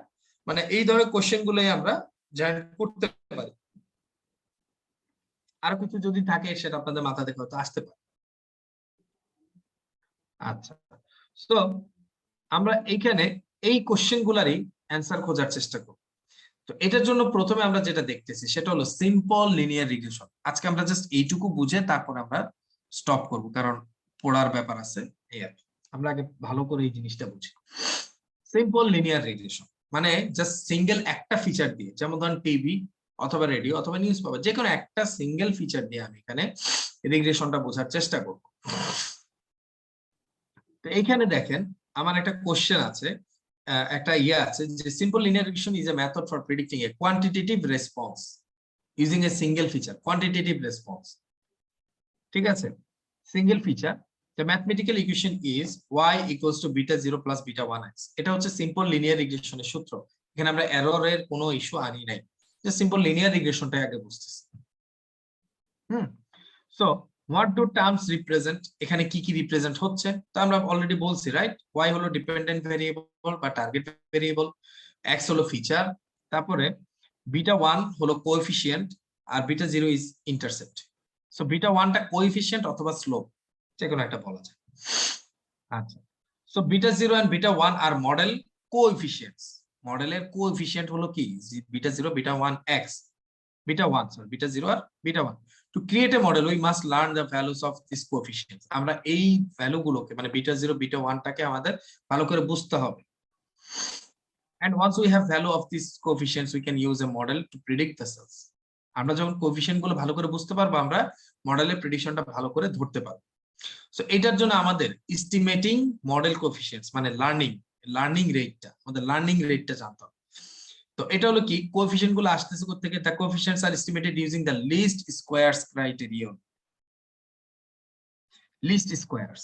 মানে এই ধরনের কোশ্চেন গুলোই আমরা জেনারেট করতে পারি। আর কিছু যদি থাকে সেটা আপনাদের মাথা থেকে হয়তো আসতে পারে। আচ্ছা তো আমরা এইখানে এই কোশ্চেন গুলারই অ্যান্সার খোঁজার চেষ্টা করব। তো এটার জন্য প্রথমে আমরা যেটা দেখতেছি সেটা হলো সিম্পল লিনিয়ার রিগ্রেশন। আজকে আমরা জাস্ট এইটুকু বুঝে তারপর আমরা স্টপ করব, কারণ পড়ার ব্যাপার আছে এই আর কি। আমরা আগে ভালো করে এই জিনিসটা বুঝি। সিম্পল লিনিয়ার রিগ্রেশন মানে জাস্ট সিঙ্গেল একটা ফিচার দিয়ে, যেমন ধরেন টিভি অথবা রেডিও অথবা নিউজ পেপার, যে কোনো একটা সিঙ্গেল ফিচার দিয়ে আমি এখানে রিগ্রেশনটা বোঝার চেষ্টা করব। তো এইখানে দেখেন আমার একটা কোশ্চেন আছে, একটা ইয়ে আছে যে simple linear regression is a method for predicting A quantitative response using a single feature, quantitative response, ঠিক আছে? Single feature, the mathematical equation is y equals to beta 0 plus beta 1x, এটা হচ্ছে simple linear রিগ্রেশনের সূত্র। এখানে আমরা এররের কোনো issue আনি নাই, যে সিম্পল লিনিয়ার রিগ্রেশনটাই আগে বুঝতেছি। So what do terms represent, এখানে কি কি রিপ্রেজেন্ট হচ্ছে তো আমরা অলরেডি বলছি, রাইট? y হলো ডিপেন্ডেন্ট ভেরিয়েবল বা টার্গেট ভেরিয়েবল, x হলো ফিচার, তারপরে বিটা 1 হলো কোএফিশিয়েন্ট আর beta 0 is intercept. So beta 1টা কোএফিশিয়েন্ট অথবা স্লোপ যে কোনো একটা বলা যায়। আচ্ছা so beta 0 and beta 1 are model coefficients, মডেলের কোএফিশিয়েন্ট হলো কি beta 0 beta 1 x, beta 1 sorry beta 0 আর beta 1, To create a model, we must learn the values of these coefficients. আমরা এই ভ্যালুগুলোকে মানে বিটা 0 বিটা 1 টাকে আমাদের ভালো করে বুঝতে হবে। And once we have value of these coefficients, we can use a model to predict the cells. আমরা যখন কোএফিশিয়েন্ট গুলো ভালো করে বুঝতে পারবো, আমরা মডেলের প্রেডিকশনটা ভালো করে ধরতে পারবো। সো এটার জন্য আমাদের এস্টিমেটিং মডেল কোএফিশিয়েন্টস মানে লার্নিং রেটটা জানতে হবে। তো এটা হলো কি, কোএফিশিয়েন্ট গুলো আসতেছে কোথা থেকে? The coefficients are estimated using the least squares criterion. Least squares,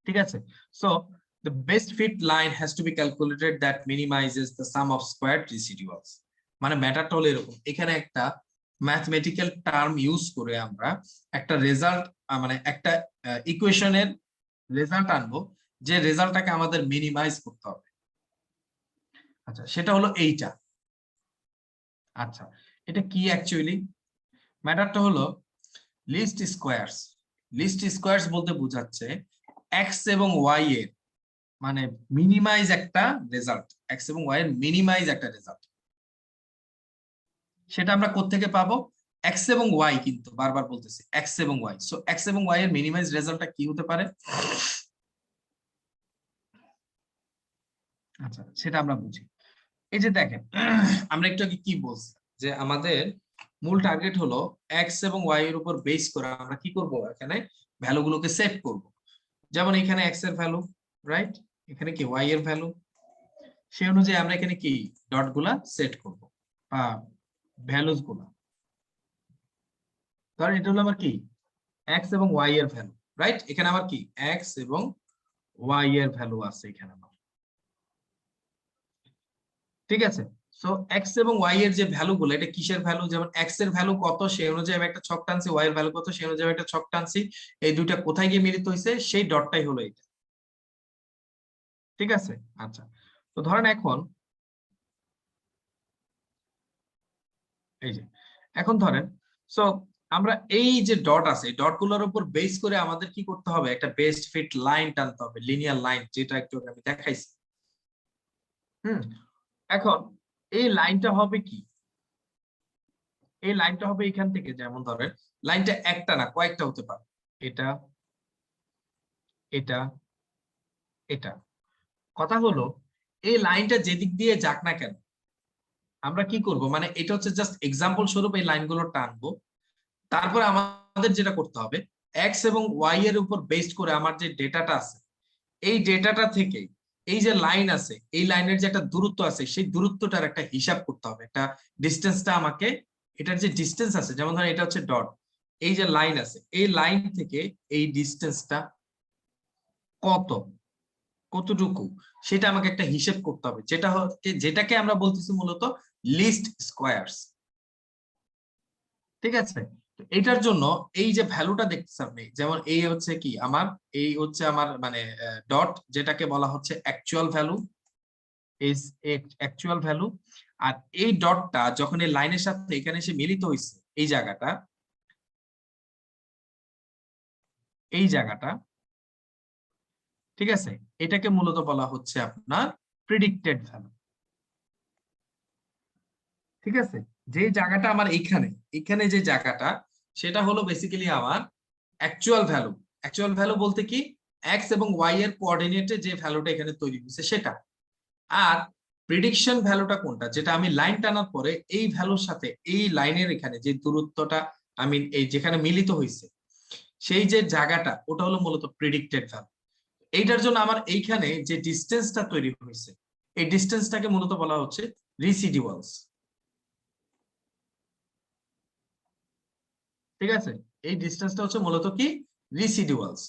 ঠিক আছে। So the best fit line has to be calculated that minimizes the sum of squared residuals. মানে ম্যাটারটা হলো এরকম, এখানে একটা ম্যাথমেটিক্যাল টার্ম ইউজ করে আমরা একটা রেজাল্ট মানে একটা ইকুয়েশনের রেজাল্ট আনবো, যে রেজাল্টটাকে আমাদের মিনিমাইজ করতে হবে। আচ্ছা, সেটা হলো এইটা। আচ্ছা, এটা কি অ্যাকচুয়ালি? ম্যাটারটা হলো লিস্ট স্কয়ারস বলতে বোঝাচ্ছে এক্স এবং ওয়াই এর মানে মিনিমাইজ একটা রেজাল্ট, এক্স এবং ওয়াই এর মিনিমাইজ একটা রেজাল্ট। সেটা আমরা কোত্থেকে পাবো? এক্স এবং ওয়াই, কিন্তু বারবার বলতেছি এক্স এবং ওয়াই। সো এক্স এবং ওয়াই এর মিনিমাইজ রেজাল্টটা কি হতে পারে? আচ্ছা, সেটা আমরা বুঝি। এই যে দেখেন, আমরা একটু আগে কি বলছি যে আমাদের মূল টার্গেট হলো এক্স এবং ওয়াই এর উপর বেস করে আমরা কি করব, এখানে ভ্যালুগুলোকে সেট করব। যেমন এখানে এক্স এর ভ্যালু, রাইট, এখানে কি ওয়াই এর ভ্যালু, সেই অনুযায়ী আমরা এখানে কি ডট গুলা সেট করব বা ভ্যালুস গুলা। ধর এটা হলো আমার কি এক্স এবং ওয়াই এর ভ্যালু, রাইট। এখানে আমার কি এক্স এবং ওয়াই এর ভ্যালু আছে এখানে আমার, ঠিক আছে। সো এক্স এবং ওয়াই এর যে ভ্যালু গুলো, এটা কিসের ভ্যালু? যেমন এক্স এর ভ্যালু কত সেই অনুযায়ী আমি একটা ছক টানছি, ওয়াই এর ভ্যালু কত সেই অনুযায়ী একটা ছক টানছি। এই দুইটা কোথায় গিয়ে মিলিত হয়েছে, সেই ডটটাই হলো এটা, ঠিক আছে। আচ্ছা, তো ধরেন এখন এই যে এখন ধরেন, সো আমরা এই যে ডট আছে, ডট গুলোর উপর বেস করে আমাদের কি করতে হবে? একটা বেস্ট ফিট লাইন টানতে হবে, লিনিয়ার লাইন, যেটা একটু আমি দেখাইছি। এখন এই লাইনটা হবে কি? এই লাইনটা হবে এখান থেকে, যেমন ধরেন লাইনটা একটা না কয়েকটা হতে পারে, এটা এটা এটা। কথা হলো এই লাইনটা যেদিক দিয়ে যাক না কেন, আমরা কি করব, মানে এটা হচ্ছে জাস্ট এক্সাম্পল স্বরূপ এই লাইনগুলো টানবো। তারপর আমাদের যেটা করতে হবে, এক্স এবং ওয়াই এর উপর বেসড করে আমার যে ডেটাটা আছে, এই ডেটাটা থেকে এই যে লাইন আছে, এই লাইনের যে একটা দূরত্ব আছে, সেই দূরত্বটার একটা হিসাব করতে হবে, একটা ডিস্টেন্সটা আমাকে, এটার যে ডিস্টেন্স আছে, যেমন ধরেন এটা হচ্ছে ডট, এই যে লাইন আছে, এই লাইন থেকে এই ডিস্টেন্সটা কতটুকু সেটা আমাকে একটা হিসেব করতে হবে, যেটাকে আমরা বলতেছি মূলত লিস্ট স্কয়ারস, ঠিক আছে। এটার জন্য এই যে ভ্যালুটা দেখতেছেন আপনি, যেমন এই হচ্ছে কি আমার, এই হচ্ছে আমার মানে ডট, যেটাকে বলা হচ্ছে অ্যাকচুয়াল ভ্যালু। আর এই ডটটা যখন এই লাইনের সাথে এখানে এসে মিলিত হয়েছে, এই জায়গাটা, ঠিক আছে, এটাকে মূলত বলা হচ্ছে আপনার প্রেডিক্টেড ভ্যালু, ঠিক আছে। যে জায়গাটা আমার এখানে যে জায়গাটা, সেটা হলো বেসিক্যালি আমার অ্যাকচুয়াল ভ্যালু বলতে কি, এক্স এবং ওয়াই এর কোঅর্ডিনেটে যে ভ্যালুটা এখানে তৈরি হয়েছে সেটা। আর প্রেডিকশন ভ্যালুটা কোনটা, যেটা আমি লাইন টানার পরে এই ভ্যালুর সাথে এই লাইনের এখানে যে দূরত্বটা আমি এই যেখানে মিলিত হয়েছে, সেই যে জায়গাটা, ওটা হলো মূলত প্রেডিক্টেড ভ্যালু। এইটার জন্য আমার এইখানে যে ডিসটেন্সটা তৈরি হয়েছে, এই ডিসটেন্সটাকে মূলত বলা হচ্ছে রিসিডিউয়ালস, ঠিক আছে। এই ডিসটেন্সটা হচ্ছে মূলত কি রিসিডিউয়ালস।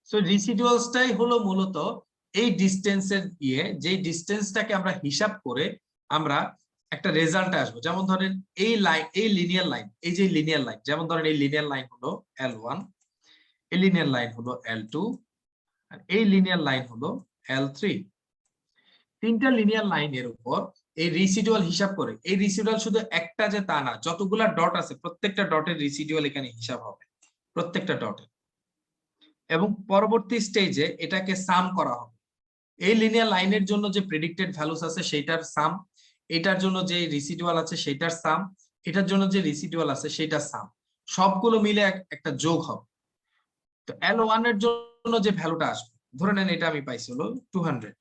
সো রিসিডিউয়ালসটাই হলো মূলত এই ডিসটেন্সের যে ডিসটেন্সটাকে আমরা হিসাব করে আমরা একটা রেজাল্টে আসবো। যেমন ধরেন এই লাইন, এই লিনিয়ার লাইন, এই যে লিনিয়ার লাইন, যেমন ধরেন এই লিনিয়ার লাইন হলো L1, এই লিনিয়ার লাইন হলো L2, আর এই লিনিয়ার লাইন হলো L3। তিনটা লিনিয়ার লাইনের উপর এই রিসিডুয়াল হিসাব করে, এই রিসিডুয়াল শুধু একটা যে তা না, যতগুলা ডট আছে প্রত্যেকটা ডটের রিসিডুয়াল এখানে হিসাব হবে, প্রত্যেকটা ডটের। এবং পরবর্তী স্টেজে এটাকে সাম করা হবে, এই লিনিয়ার লাইনের জন্য যে প্রেডিক্টেড ভ্যালুস আছে সেইটার সাম, এটার জন্য যে রিসিডুয়াল আছে সেইটার সাম, এটার জন্য যে রেসিডুয়াল আছে সেটা সাম, সবগুলো মিলে একটা যোগ হবে। তো L1 এর জন্য যে ভ্যালুটা আসবে, ধরে নেন এটা আমি পাইছি হলো 200,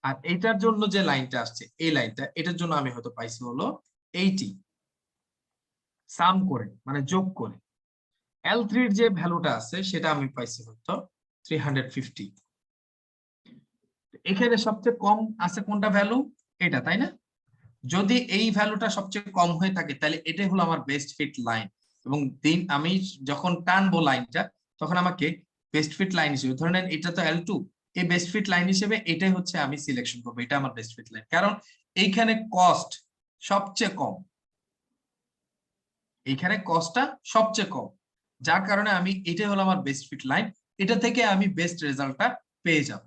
আর এইটার জন্য যে লাইনটা আসছে এই লাইনটা, এটার জন্য আমি হয়তো পাইছি হলো 80, সাম করে মানে যোগ করে। L3 এর যে ভ্যালুটা আছে সেটা আমি পাইছি হয়তো 350। এখানে সবচেয়ে কম আছে কোনটা ভ্যালু? এটা, তাই না? যদি এই ভ্যালুটা সবচেয়ে কম হয়ে থাকে তাহলে এটাই হলো আমার বেস্ট ফিট লাইন, এবং আমি যখন টানবো লাইনটা তখন আমাকে বেস্ট ফিট লাইন হিসেবে, ধরে নেন এটা তো L2, এই বেস্ট ফিট লাইন হিসেবে এটাই হচ্ছে আমি সিলেকশন করবো, এটা আমার বেস্ট ফিট লাইন, কারণ এইখানে কস্ট সবচেয়ে কম, এইখানে কস্টটা সবচেয়ে কম, যার কারণে আমি এটাই হলো আমার বেস্ট ফিট লাইন, এটা থেকে আমি বেস্ট রেজাল্টটা পেয়ে যাব।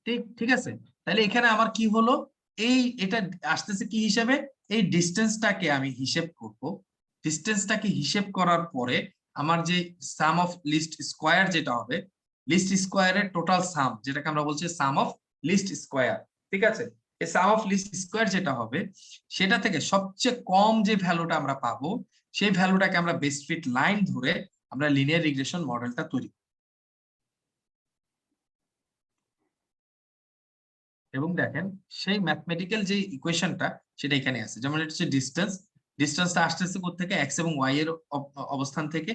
ঠিক ঠিক আছে, তাহলে এখানে আমার কি হলো, এটা আসতেছে কি হিসেবে, এই ডিসটেন্সটাকে আমি হিসেব করব, ডিসটেন্সটাকে হিসেব করার পরে আমার যে সাম অফ লিস্ট স্কয়ার যেটা হবে, লিস্ট স্কয়ারের টোটাল সাম, যেটাকে আমরা বলছি সাম অফ লিস্ট স্কয়ার, ঠিক আছে, এই সাম অফ লিস্ট স্কয়ার যেটা হবে সেটা থেকে সবচেয়ে কম যে ভ্যালুটা আমরা পাবো সেই ভ্যালুটাকে আমরা বেস্ট ফিট লাইন ধরে আমরা লিনিয়ার রিগ্রেশন মডেলটা তৈরি, এবং দেখেন সেই ম্যাথমেটিক্যাল যে ইকুয়েশনটা সেটা এখানে আছে, যেমন এটা হচ্ছে ডিসটেন্স, ডিসটেন্সটা আসতেছে কোথা থেকে, এক্স এবং ওয়াই এর অবস্থান থেকে,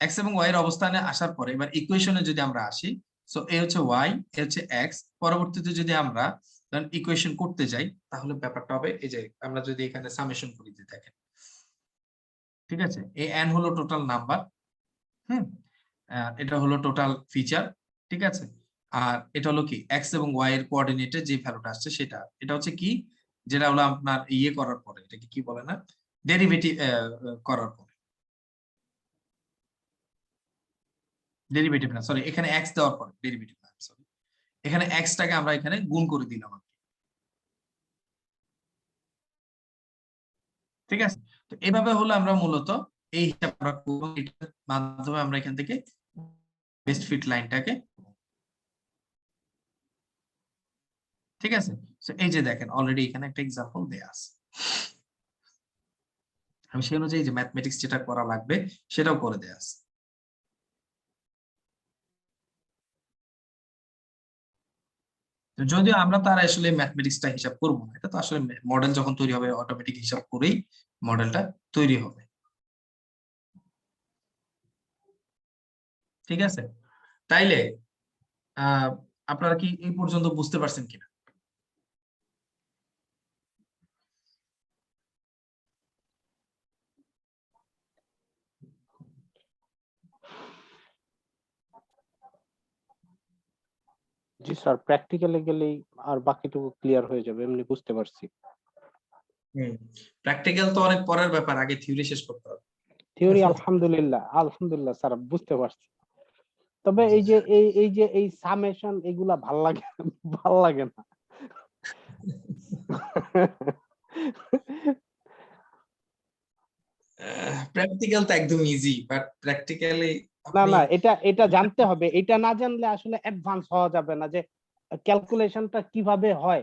এক্স এবং ওয়াই এর অবস্থানে আসার পরে এবার ইকুয়েশনে যদি আমরা আসি, সো এ হচ্ছে ওয়াই, এ হচ্ছে এক্স, পরবর্তীতে যদি আমরা ইকুয়েশন করতে যাই তাহলে ব্যাপারটা হবে এই যে আমরা যদি এখানে সামেশন করি, যে দেখেন, ঠিক আছে, এ এন হলো টোটাল নাম্বার, হুম, এটা হলো টোটাল ফিচার, ঠিক আছে, আর এটা হলো কি এক্স এবং ওয়াই এর কোঅর্ডিনেটে যে ভ্যালুটা আসছে সেটা, এটা হচ্ছে কি, যেটা হলো আপনার ইয়ে করার পরে, এটাকে কি বলে না, ডেরিভেটিভ করার পরে, ডেরিভেটিভ না সরি, এখানে এক্স দেওয়ার পরে ডেরিভেটিভ না সরি, এখানে এক্স টাকে আমরা এখানে গুণ করে দিলাম, ঠিক আছে। তো এভাবে হলো আমরা মূলত এই হিসাব আমরা করব, এটার মাধ্যমে আমরা এখান থেকে বেস্ট ফিট লাইনটাকে, ঠিক আছে। সো এই যে দেখেন অলরেডি এখানে একটা এক্সাম্পল দেয়া আছে, আমি সেই অনুযায়ী যে ম্যাথমেটিক্স যেটা করা লাগবে সেটাও করে দেয়া আছে। তো যদিও আমরা তার আসলে ম্যাথমেটিক্সটা হিসাব করবো না, এটা তো আসলে মডেল যখন তৈরি হবে অটোমেটিক হিসাব করেই মডেলটা তৈরি হবে, ঠিক আছে। তাইলে আপনারা কি এই পর্যন্ত বুঝতে পারছেন কিনা? জি স্যার, প্র্যাকটিক্যালে গেলেই আর বাকিটুকু ক্লিয়ার হয়ে যাবে, এমনি বুঝতে পারছি। প্র্যাকটিক্যাল তো অনেক পরের ব্যাপার, আগে থিওরি শেষ করতে হবে। থিওরি আলহামদুলিল্লাহ আলহামদুলিল্লাহ স্যার বুঝতে পারছি, তবে এই সামেশন এগুলা ভাল লাগে ভাল লাগে না। প্র্যাকটিক্যাল তো একদম ইজি, বাট প্র্যাকটিক্যালি না আপনি না, এটা জানতে হবে, এটা না জানলে আসলে অ্যাডভান্স হওয়া যাবে না, যে ক্যালকুলেশনটা কিভাবে হয়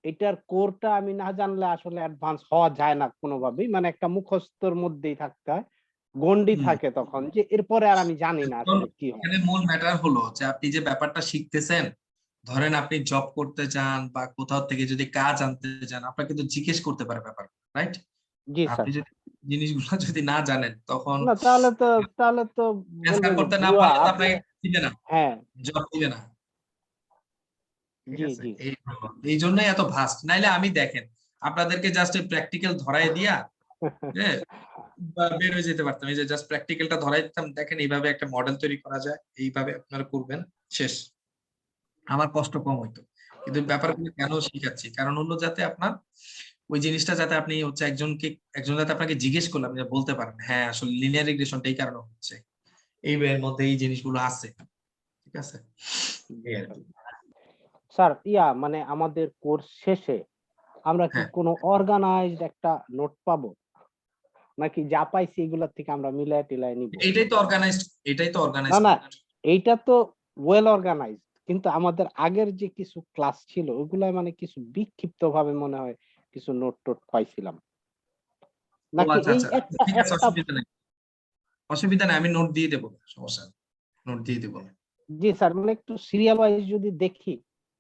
এটার কোরটা আমি না জানলে আসলে অ্যাডভান্স হওয়া যায় না কোনোভাবেই, মানে একটা মুখস্থর মধ্যেই থাকতে হয়, গন্ডি থাকে তখন, যে এরপরে আর আমি জানি না এখন আসলে কি হয়। এখানে মূল ম্যাটার হলো যে আপনি যে ব্যাপারটা শিখতেছেন, ধরেন আপনি জব করতে চান বা কোথাও থেকে যদি কাজ আনতে চান, আপনাকে কিন্তু জিজ্ঞেস করতে পারে ব্যাপার, রাইট? জি স্যার। আপনি যদি জিনিসগুলো যদি না জানেন তখন না তাহলে তো বলবে অ্যান্সার যে করতে না ভুয়া পারলে তো আপনি। আপনাকে দিবে না, হ্যাঁ। জব দিবে না, ঠিক জি আছে। জি। এই জন্যই এত ভাস্ট, নাইলে আমি দেখেন আপনাদেরকে জাস্ট প্র্যাকটিক্যাল ধরাই দিয়া, হ্যাঁ, বের হয়ে যেতে পারতাম, এই যে জাস্ট প্র্যাকটিক্যালটা ধরাই দিতাম, দেখেন এইভাবে একটা মডেল তৈরি করা যায়, এইভাবে আপনারা করবেন, শেষ, আমার কষ্ট কম হইতো। কিন্তু ব্যাপারগুলো কেন শিখাচ্ছি, কারণ হলো যাতে আপনার ওই জিনিসটা যাতে আপনি হচ্ছে একজন যাতে আপনাকে জিজ্ঞেস করলে আপনি বলতে পারেন, হ্যাঁ আসলে লিনিয়ার রিগ্রেশনটা এই কারণে হচ্ছে, এই বইয়ের মধ্যে এই জিনিসগুলো আছে, ঠিক আছে, এই আর কি। স্যার মানে আমাদের কোর্স শেষে আমরা কি হ্যাঁ, কোনো অর্গানাইজড একটা নোট পাবো, নাকি যা পাইছি এগুলা থেকে আমরা মিলাই টিলাই নিব? এটাই তো অর্গানাইজড, এটাই তো না অর্গানাইজড। না, এইটা তো ওয়েল অর্গানাইজড, কিন্তু আমাদের আগের যে কিছু ক্লাস ছিল ওগুলা মানে কিছু বিক্ষিপ্ত ভাবে মনে হয় কিছু নোট টোট পাইছিলাম ও নাকি আচ্ছা এই আচ্ছা, একটা ঠিক আছে, একটা অসুবিধা নেই, অসুবিধা নেই, আমি নোট দিয়ে দেবো, সমস্যা নেই, নোট দিয়ে দেবো। জি স্যার মানে একটু সিরিয়াল ওয়াইজ যদি দেখি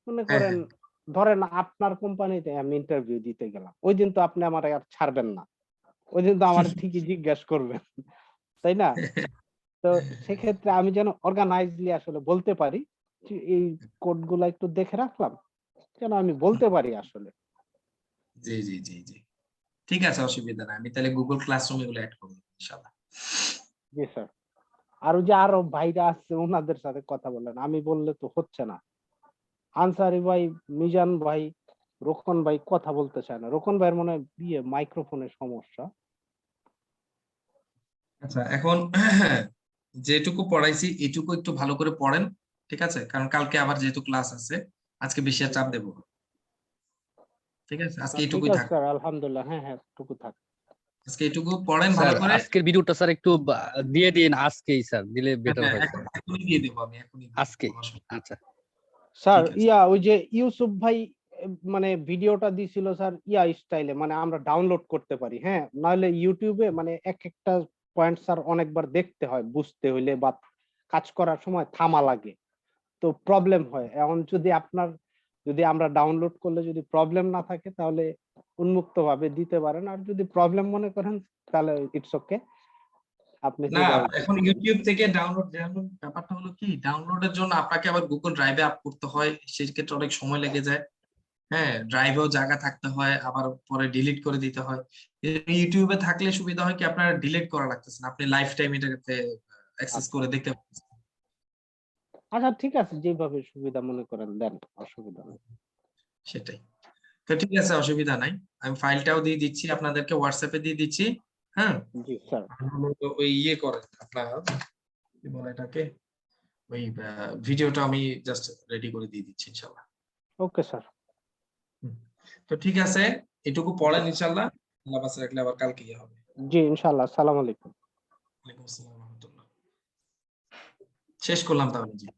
মনে হ্যাঁ করেন হ্যাঁ ধরেন আপনার কোম্পানিতে আমি ইন্টারভিউ দিতে গেলাম ওই দিন তো আপনি আমার আর ছাড়বেন না ওই দিন তো আমার ঠিকই জিজ্ঞাসা করবেন তাই না তো সেক্ষেত্রে আমি যেন অর্গানাইজলি আসলে বলতে পারি যে এই কোড গুলা একটু দেখে রাখলাম যেন আমি বলতে পারি আসলে জি জি জি জি, ঠিক আছে, অসুবিধা নাই, আমি তাহলে গুগল ক্লাসরুম এগুলো অ্যাড করবো ইনশাআল্লাহ। জি স্যার আর ওই যে আরো ভাইরা আছে ওনাদের সাথে কথা বলেন আমি বললে তো হচ্ছে না আনসারি ভাই মিজান ভাই রোকন ভাই কথা বলতে চায় না রোকন ভাইয়ের মনে হয় বিয়ে মাইক্রোফোনের সমস্যা আচ্ছা, এখন যেটুকু পড়াইছি এটুকু একটু ভালো করে পড়েন, ঠিক আছে, কারণ কালকে আবার যেহেতু ক্লাস আছে, আজকে বেশি আর চাপ দেবো না। ঠিক আছে, আজকে ঠিক এটুকুই আছে থাক, স্যার আলহামদুলিল্লাহ হ্যাঁ হ্যাঁ টুকু থাক আজকে এটুকু পড়েন ভালো স্যার করে। আজকের ভিডিওটা স্যার একটু দিয়ে দিন আজকেই স্যার, দিলে বেটার হ্যাঁ, হয় এখন স্যার। এখনই দিয়ে দেবো, আমি এখনই দিয়ে দেবো, আজকেই, কোনো অসুবিধা আচ্ছা। স্যার ঠিক আছে। ওই যে ইউসুফ ভাই মানে ভিডিওটা দিছিল স্যার স্টাইলে মানে আমরা ডাউনলোড করতে পারি হ্যাঁ নাহলে ইউটিউবে মানে এক একটা পয়েন্ট স্যার অনেকবার দেখতে হয় বুঝতে হইলে বা কাজ করার সময় থামা লাগে তো প্রবলেম হয় এখন যদি আমরা ডাউনলোড করলে যদি প্রবলেম না থাকে তাহলে উন্মুক্ত ভাবে দিতে পারেন আর যদি প্রবলেম মনে করেন তাহলে ইটস ওকে আপনি না, যেভাবে এখন ইউটিউব থেকে ডাউনলোড, যেমন ব্যাপারটা হলো কি, ডাউনলোডের জন্য আপনাকে আবার গুগল ড্রাইভে আপ করতে হয়, সেই ক্ষেত্রে অনেক সময় লেগে যায়। হ্যাঁ, ড্রাইভেও জায়গা থাকতে হয়, আবার পরে ডিলিট করে দিতে হয়। ইউটিউবে থাকলে সুবিধা হয় কি, আপনার ডিলিট করা লাগতেছে না, আপনি লাইফ টাইম এটাতে অ্যাক্সেস করে দেখতে পাচ্ছেন। আচ্ছা ঠিক আছে যেভাবে সুবিধা মনে করেন দেন অসুবিধা নেই সেটাই, তো ঠিক আছে, অসুবিধা নাই, আমি ফাইলটাও দিয়ে দিচ্ছি, আপনাদেরকে হোয়াটসঅ্যাপে দিয়ে দিচ্ছি। হ্যাঁ, জি স্যার আর হলো ওই ইয়ে করেন আপনার, কি বলে এটাকে, ওই ভিডিওটা আমি জাস্ট রেডি করে দিয়ে দিচ্ছি ইনশাল্লাহ। ওকে স্যার হুম। তো ঠিক আছে, এটুকু পড়েন ইনশাল্লাহ, আল্লাহ বাঁচিয়ে রাখলে আবার কালকে ইয়ে হবে। জি ইনশাআল্লাহ আসসালামু আলাইকুম ওয়ালাইকুম আসসালাম ওয়া রাহমাতুল্লাহ। শেষ করলাম তাহলে জি।